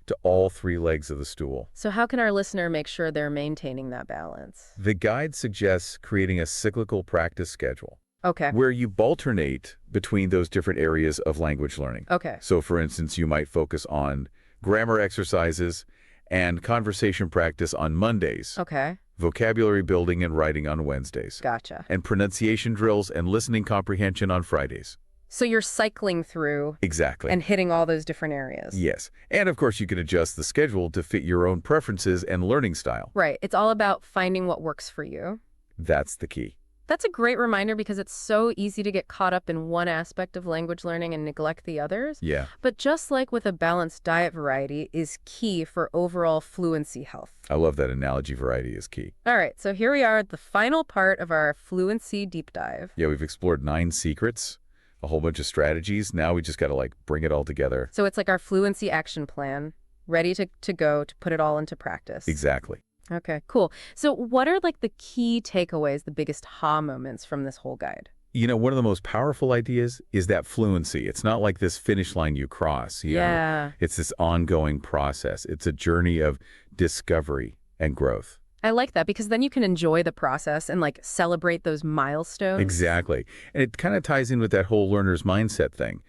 to all three legs of the stool. So how can our listener make sure they're maintaining that balance? The guide suggests creating a cyclical practice schedule Okay. where you alternate between those different areas of language learning. Okay. So, for instance, you might focus on grammar exercises and conversation practice on Mondays, Okay. vocabulary building and writing on Wednesdays, Gotcha. and pronunciation drills and listening comprehension on Fridays. So you're cycling through Exactly. and hitting all those different areas. Yes. And of course, you can adjust the schedule to fit your own preferences and learning style. Right. It's all about finding what works for you. That's the key. That's a great reminder because it's so easy to get caught up in one aspect of language learning and neglect the others. Yeah. But just like with a balanced diet, variety is key for overall fluency health. I love that analogy. Variety is key. All right, so here we are at the final part of our fluency deep dive. Yeah, we've explored 9 secrets, a whole bunch of strategies. Now we just got to bring it all together. So it's like our fluency action plan, ready to go to put it all into practice. Exactly. Okay, cool. So what are the key takeaways, the biggest ha moments from this whole guide? You know, one of the most powerful ideas is that fluency. It's not like this finish line you cross. You know? It's this ongoing process. It's a journey of discovery and growth. I like that because then you can enjoy the process and celebrate those milestones. Exactly. And it kind of ties in with that whole learner's mindset thing.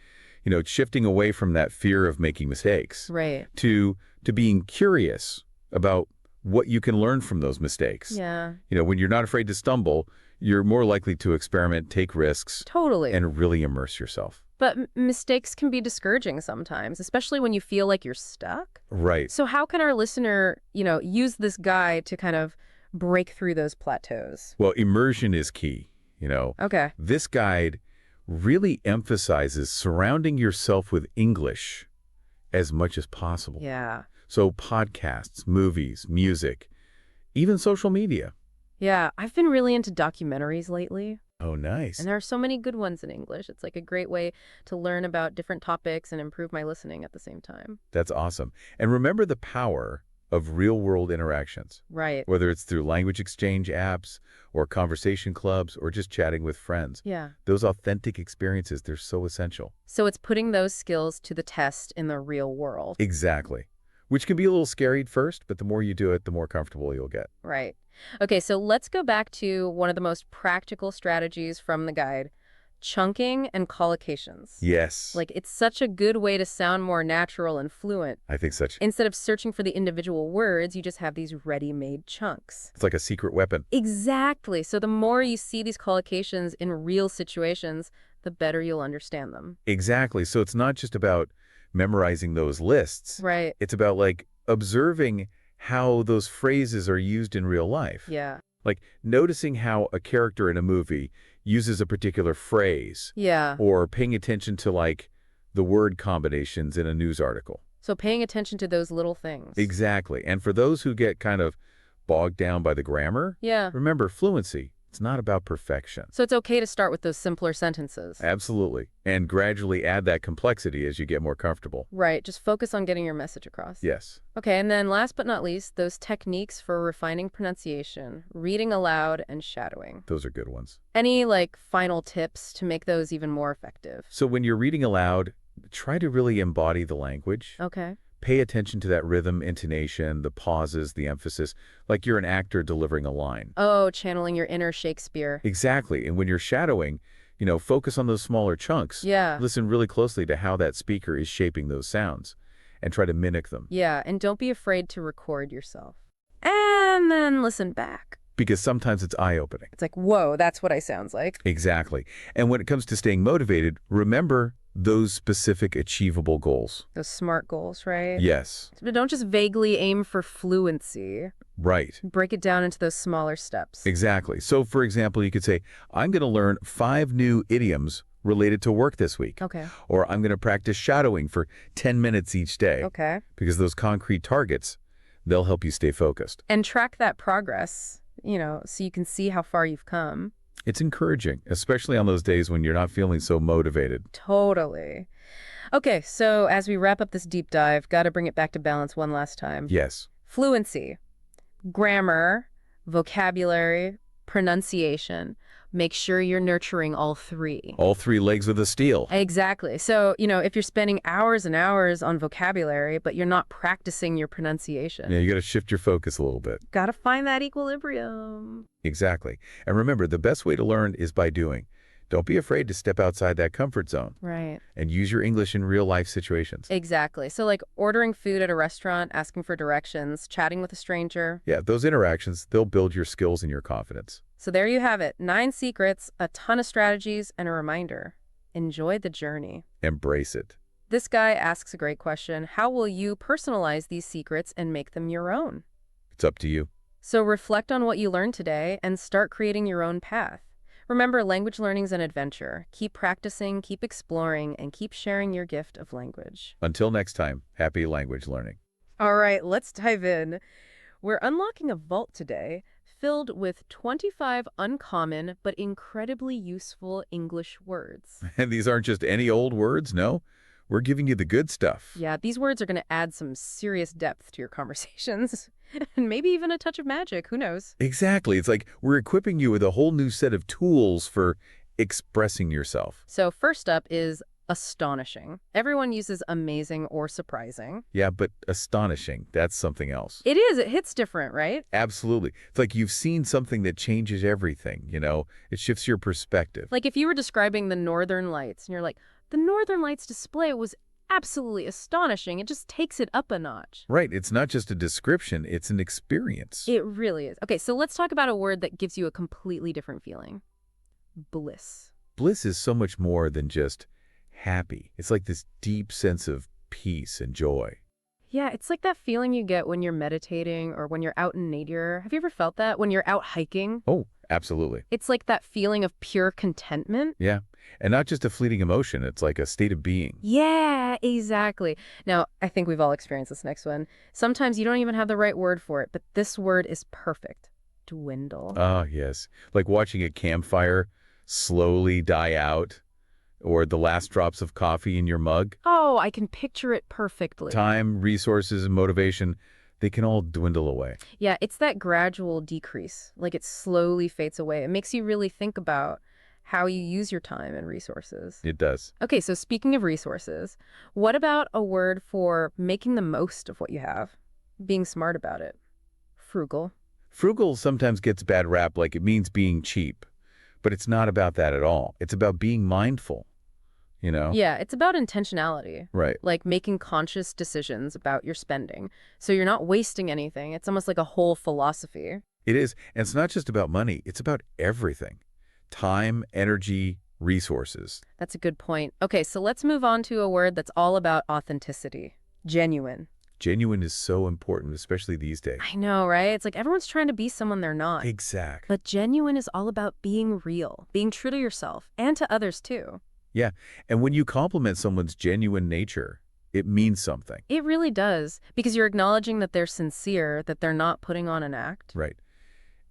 You know, shifting away from that fear of making mistakes. Right. To being curious about what you can learn from those mistakes. Yeah. You know, when you're not afraid to stumble, you're more likely to experiment, take risks. Totally. And really immerse yourself. But mistakes can be discouraging sometimes, especially when you feel like you're stuck. Right. So how can our listener, use this guide to kind of break through those plateaus? Well, immersion is key, you know. Okay. This guide really emphasizes surrounding yourself with English as much as possible. Yeah. So podcasts, movies, music, even social media. Yeah, I've been really into documentaries lately. Oh, nice. And there are so many good ones in English. It's a great way to learn about different topics and improve my listening at the same time. That's awesome. And remember the power of real-world interactions. Right. Whether it's through language exchange apps or conversation clubs or just chatting with friends. Yeah. Those authentic experiences, they're so essential. So it's putting those skills to the test in the real world. Exactly. Which can be a little scary at first, but the more you do it, the more comfortable you'll get. Right. Okay, so let's go back to one of the most practical strategies from the guide, chunking and collocations. Yes. It's such a good way to sound more natural and fluent. I think such. Instead of searching for the individual words, you just have these ready-made chunks. It's like a secret weapon. Exactly. So the more you see these collocations in real situations, the better you'll understand them. Exactly. So it's not just about memorizing those lists. Right. It's about observing how those phrases are used in real life. Yeah. Noticing how a character in a movie uses a particular phrase. Yeah. Or paying attention to the word combinations in a news article. So paying attention to those little things. Exactly. And for those who get kind of bogged down by the grammar, yeah. Remember fluency. It's not about perfection. So it's okay to start with those simpler sentences. Absolutely. And gradually add that complexity as you get more comfortable. Right. Just focus on getting your message across. Yes. Okay. And then last but not least, those techniques for refining pronunciation, reading aloud, and shadowing. Those are good ones. Any final tips to make those even more effective? So when you're reading aloud, try to really embody the language. Okay. Pay attention to that rhythm, intonation, the pauses, the emphasis, like you're an actor delivering a line. Oh, channeling your inner Shakespeare. Exactly. And when you're shadowing, focus on those smaller chunks. Yeah. Listen really closely to how that speaker is shaping those sounds and try to mimic them. Yeah, and don't be afraid to record yourself. And then listen back. Because sometimes it's eye-opening. It's whoa, that's what I sounds like. Exactly. And when it comes to staying motivated, remember those specific achievable goals. Those SMART goals, right? Yes. But don't just vaguely aim for fluency. Right. Break it down into those smaller steps. Exactly. So, for example, you could say, I'm going to learn 5 new idioms related to work this week. Okay. Or I'm going to practice shadowing for 10 minutes each day. Okay. Because those concrete targets, they'll help you stay focused. And track that progress. so you can see how far you've come. It's encouraging, especially on those days when you're not feeling so motivated. Totally. Okay, so as we wrap up this deep dive, got to bring it back to balance one last time. Yes. Fluency, grammar, vocabulary, pronunciation. Make sure you're nurturing all three. All three legs of the steel. Exactly. So, if you're spending hours and hours on vocabulary, but you're not practicing your pronunciation. Yeah, you got to shift your focus a little bit. Got to find that equilibrium. Exactly. And remember, the best way to learn is by doing. Don't be afraid to step outside that comfort zone. Right. And use your English in real-life situations. Exactly. So like ordering food at a restaurant, asking for directions, chatting with a stranger. Yeah, those interactions, they'll build your skills and your confidence. So there you have it. 9 secrets, a ton of strategies, and a reminder. Enjoy the journey. Embrace it. This guy asks a great question. How will you personalize these secrets and make them your own? It's up to you. So reflect on what you learned today and start creating your own path. Remember, language learning's an adventure. Keep practicing, keep exploring, and keep sharing your gift of language. Until next time, happy language learning. All right, let's dive in. We're unlocking a vault today filled with 25 uncommon but incredibly useful English words. And these aren't just any old words, no. We're giving you the good stuff. Yeah, these words are going to add some serious depth to your conversations. And maybe even a touch of magic, who knows? Exactly. It's like we're equipping you with a whole new set of tools for expressing yourself. So first up is astonishing. Everyone uses amazing or surprising. Yeah, but astonishing, that's something else. It is. It hits different, right? Absolutely. It's like you've seen something that changes everything, It shifts your perspective. Like if you were describing the Northern Lights and you're like, the Northern Lights display was absolutely astonishing. It just takes it up a notch. Right. It's not just a description, it's an experience. It really is. Okay, so let's talk about a word that gives you a completely different feeling. Bliss. Bliss is so much more than just happy. It's like this deep sense of peace and joy. Yeah, it's like that feeling you get when you're meditating or when you're out in nature. Have you ever felt that when you're out hiking? Oh, absolutely. It's like that feeling of pure contentment. Yeah. And not just a fleeting emotion. It's like a state of being. Yeah, exactly. Now, I think we've all experienced this next one. Sometimes you don't even have the right word for it, but this word is perfect. Dwindle. Ah, yes. Like watching a campfire slowly die out, or the last drops of coffee in your mug. Oh, I can picture it perfectly. Time, resources, and motivation, they can all dwindle away. Yeah, it's that gradual decrease. Like it slowly fades away. It makes you really think about how you use your time and resources. It does. Okay, so speaking of resources, what about a word for making the most of what you have? Being smart about it. Frugal. Frugal sometimes gets a bad rap like it means being cheap, but it's not about that at all. It's about being mindful, Yeah, it's about intentionality. Right. Like making conscious decisions about your spending. So you're not wasting anything. It's almost like a whole philosophy. It is. And it's not just about money. It's about everything. Time, energy, resources. That's a good point. Okay, so let's move on to a word that's all about authenticity. Genuine. Genuine is so important, especially these days. I know, right? It's like everyone's trying to be someone they're not. Exactly. But genuine is all about being real, being true to yourself and to others too. Yeah. And when you compliment someone's genuine nature, it means something. It really does, because you're acknowledging that they're sincere, that they're not putting on an act. Right.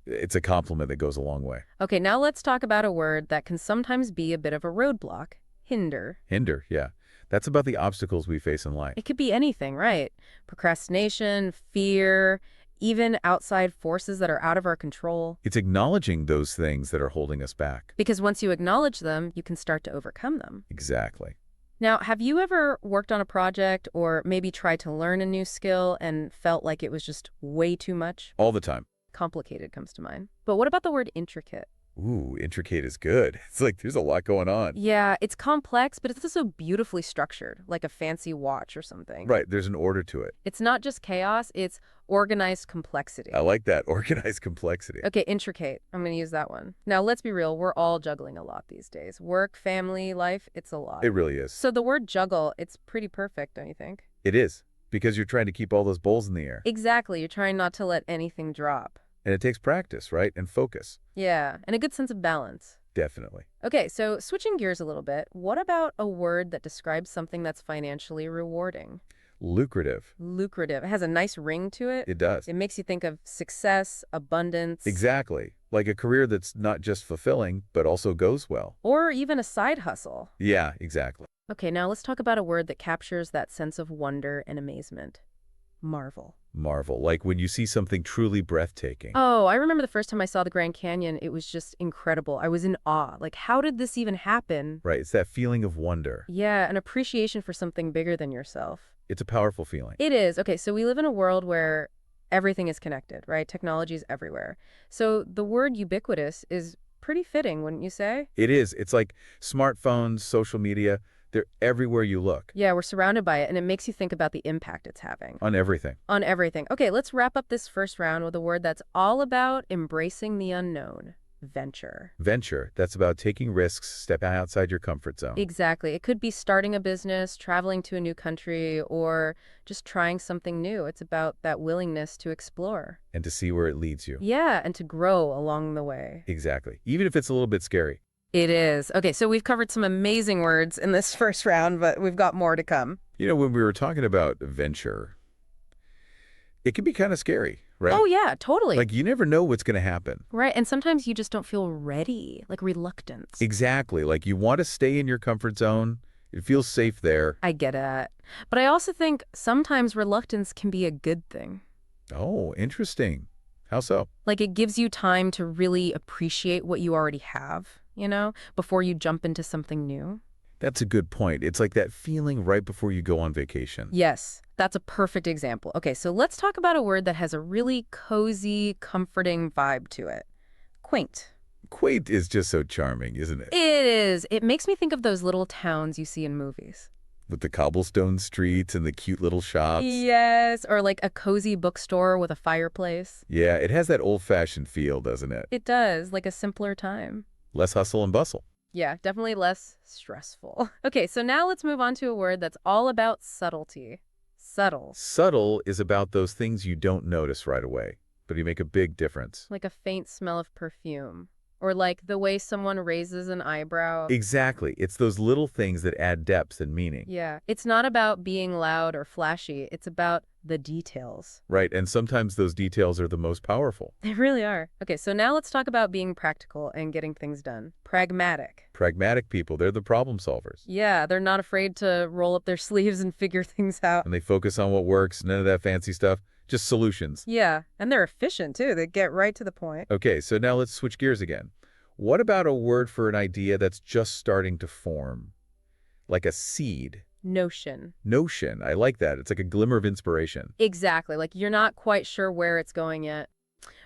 It's a compliment that goes a long way. Okay, now let's talk about a word that can sometimes be a bit of a roadblock. Hinder. Hinder, yeah. That's about the obstacles we face in life. It could be anything, right? Procrastination, fear, even outside forces that are out of our control. It's acknowledging those things that are holding us back. Because once you acknowledge them, you can start to overcome them. Exactly. Now, have you ever worked on a project or maybe tried to learn a new skill and felt like it was just way too much? All the time. Complicated comes to mind. But what about the word intricate? Ooh, intricate is good. It's like there's a lot going on. Yeah, it's complex, but it's also beautifully structured, like a fancy watch or something. Right, there's an order to it. It's not just chaos, it's organized complexity. I like that, organized complexity. Okay, intricate. I'm going to use that one. Now, let's be real. We're all juggling a lot these days. Work, family, life, it's a lot. It really is. So the word juggle, it's pretty perfect, don't you think? It is, because you're trying to keep all those balls in the air. Exactly. You're trying not to let anything drop. And it takes practice, right? And focus. Yeah, and a good sense of balance. Definitely. Okay, so switching gears a little bit, what about a word that describes something that's financially rewarding? Lucrative. Lucrative. It has a nice ring to it. It does. It makes you think of success, abundance. Exactly. Like a career that's not just fulfilling, but also goes well. Or even a side hustle. Yeah, exactly. Okay, now let's talk about a word that captures that sense of wonder and amazement. Marvel. Marvel. Like when you see something truly breathtaking. Oh, I remember the first time I saw the Grand Canyon, it was just incredible. I was in awe. Like, how did this even happen? Right. It's that feeling of wonder. Yeah, an appreciation for something bigger than yourself. It's a powerful feeling. It is. Okay, so we live in a world where everything is connected, right? Technology is everywhere. So the word ubiquitous is pretty fitting, wouldn't you say? It is. It's like smartphones, social media. They're everywhere you look. Yeah, we're surrounded by it, and it makes you think about the impact it's having. On everything. On everything. Okay, let's wrap up this first round with a word that's all about embracing the unknown. Venture. Venture. That's about taking risks, stepping outside your comfort zone. Exactly. It could be starting a business, traveling to a new country, or just trying something new. It's about that willingness to explore. And to see where it leads you. Yeah, and to grow along the way. Exactly. Even if it's a little bit scary. It is. Okay, so we've covered some amazing words in this first round, but we've got more to come. You know, when we were talking about venture, it can be kind of scary, right? Oh, yeah, totally. Like you never know what's going to happen. Right, and sometimes you just don't feel ready, like reluctance. Exactly. Like you want to stay in your comfort zone. It feels safe there. I get it. But I also think sometimes reluctance can be a good thing. Oh, interesting. How so? Like it gives you time to really appreciate what you already have, before you jump into something new. That's a good point. It's like that feeling right before you go on vacation. Yes, that's a perfect example. Okay, so let's talk about a word that has a really cozy, comforting vibe to it. Quaint. Quaint is just so charming, isn't it? It is. It makes me think of those little towns you see in movies. With the cobblestone streets and the cute little shops. Yes, or like a cozy bookstore with a fireplace. Yeah, it has that old-fashioned feel, doesn't it? It does, like a simpler time. Less hustle and bustle. Yeah, definitely less stressful. Okay, so now let's move on to a word that's all about subtlety. Subtle. Subtle is about those things you don't notice right away, but you make a big difference. Like a faint smell of perfume. Or like the way someone raises an eyebrow. Exactly. It's those little things that add depth and meaning. Yeah, it's not about being loud or flashy. It's about the details. Right, and sometimes those details are the most powerful. They really are. Okay, so now let's talk about being practical and getting things done. Pragmatic. Pragmatic people, they're the problem solvers. Yeah, they're not afraid to roll up their sleeves and figure things out. And they focus on what works, none of that fancy stuff, just solutions. Yeah, and they're efficient too. They get right to the point. Okay, so now let's switch gears again. What about a word for an idea that's just starting to form? Like a seed. Notion. Notion. I like that. It's like a glimmer of inspiration. Exactly. Like you're not quite sure where it's going yet.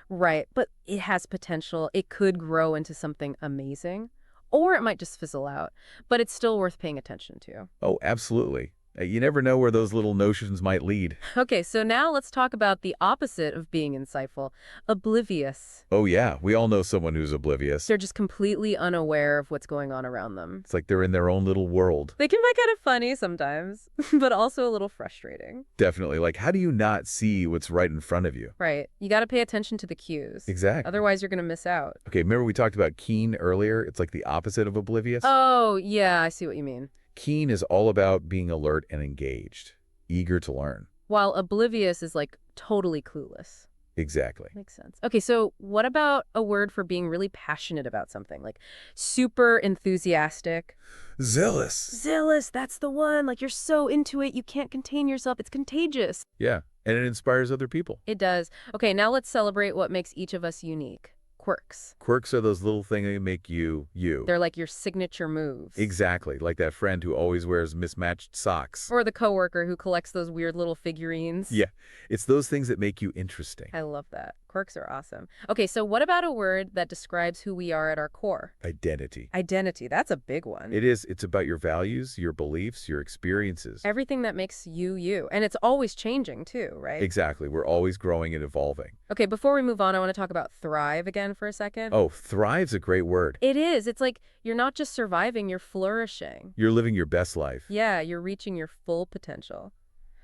Right. But it has potential. It could grow into something amazing. Or it might just fizzle out. But it's still worth paying attention to. Oh, absolutely. You never know where those little notions might lead. Okay, so now let's talk about the opposite of being insightful. Oblivious. Oh, yeah. We all know someone who's oblivious. They're just completely unaware of what's going on around them. It's like they're in their own little world. They can be kind of funny sometimes, but also a little frustrating. Definitely. Like, how do you not see what's right in front of you? Right. You got to pay attention to the cues. Exactly. Otherwise, you're going to miss out. Okay, remember we talked about keen earlier? It's like the opposite of oblivious. Oh, yeah, I see what you mean. Keen is all about being alert and engaged, eager to learn. While oblivious is like totally clueless. Exactly. Makes sense. Okay, so what about a word for being really passionate about something? Like super enthusiastic. Zealous. Zealous, that's the one. Like you're so into it, you can't contain yourself. It's contagious. Yeah, and it inspires other people. It does. Okay, now let's celebrate what makes each of us unique. Quirks. Quirks are those little things that make you, you. They're like your signature moves. Exactly, like that friend who always wears mismatched socks. Or the coworker who collects those weird little figurines. Yeah, it's those things that make you interesting. I love that. Quirks are awesome. Okay, so what about a word that describes who we are at our core? Identity. Identity, that's a big one. It is. It's about your values, your beliefs, your experiences. Everything that makes you, you. And it's always changing too, right? Exactly. We're always growing and evolving. Okay, before we move on, I want to talk about thrive again for a second. Oh, thrive's a great word. It is. It's like you're not just surviving, you're flourishing. You're living your best life. Yeah, you're reaching your full potential.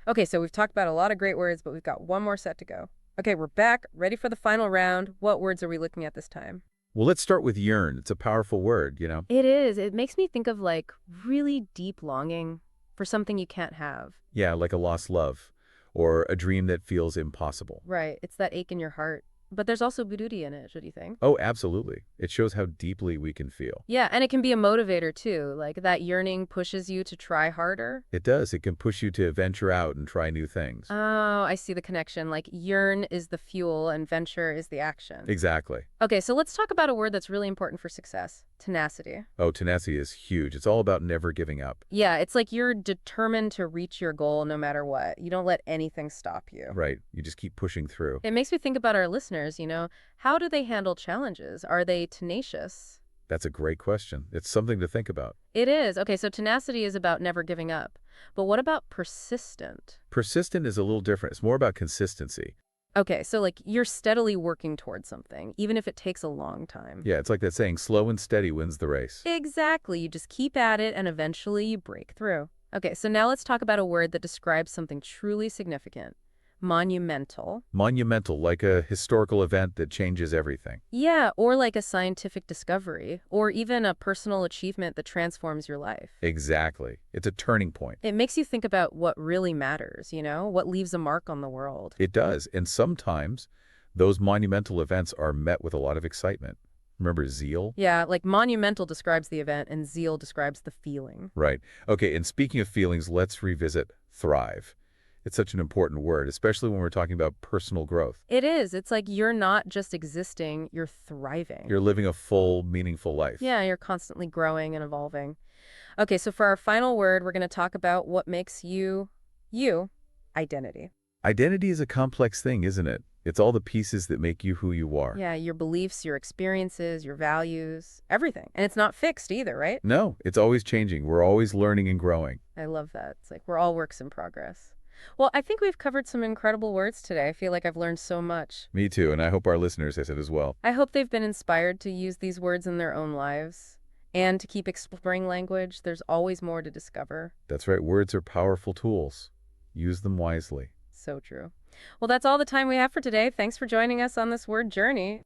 Okay, so we've talked about a lot of great words, but we've got one more set to go. Okay, we're back, ready for the final round. What words are we looking at this time? Well, let's start with yearn. It's a powerful word, you know? It is. It makes me think of like really deep longing for something you can't have. Yeah, like a lost love or a dream that feels impossible. Right. It's that ache in your heart. But there's also beauty in it, what do you think? Oh, absolutely. It shows how deeply we can feel. Yeah, and it can be a motivator too. Like that yearning pushes you to try harder. It does. It can push you to venture out and try new things. Oh, I see the connection. Like yearn is the fuel and venture is the action. Exactly. Okay, so let's talk about a word that's really important for success. Tenacity. Oh, tenacity is huge. It's all about never giving up. Yeah, it's like you're determined to reach your goal no matter what. You don't let anything stop you. Right. You just keep pushing through. It makes me think about our listeners, How do they handle challenges? Are they tenacious? That's a great question. It's something to think about. It is. Okay, so tenacity is about never giving up. But what about persistent? Persistent is a little different. It's more about consistency. Okay, so like you're steadily working towards something, even if it takes a long time. Yeah, it's like that saying, slow and steady wins the race. Exactly. You just keep at it and eventually you break through. Okay, so now let's talk about a word that describes something truly significant. Monumental. Monumental, like a historical event that changes everything. Yeah, or like a scientific discovery, or even a personal achievement that transforms your life. Exactly. It's a turning point. It makes you think about what really matters, what leaves a mark on the world. It does. And sometimes those monumental events are met with a lot of excitement. Remember zeal? Yeah, like monumental describes the event and zeal describes the feeling. Right. Okay, and speaking of feelings, let's revisit thrive. It's such an important word, especially when we're talking about personal growth. It is. It's like you're not just existing, you're thriving. You're living a full, meaningful life. Yeah, you're constantly growing and evolving. Okay, so for our final word, we're going to talk about what makes you, identity. Identity is a complex thing, isn't it? It's all the pieces that make you who you are. Yeah, your beliefs, your experiences, your values, everything. And it's not fixed either, right? No, it's always changing. We're always learning and growing. I love that. It's like we're all works in progress. Well, I think we've covered some incredible words today. I feel like I've learned so much. Me too, and I hope our listeners have it as well. I hope they've been inspired to use these words in their own lives and to keep exploring language. There's always more to discover. That's right. Words are powerful tools. Use them wisely. So true. Well, that's all the time we have for today. Thanks for joining us on this word journey.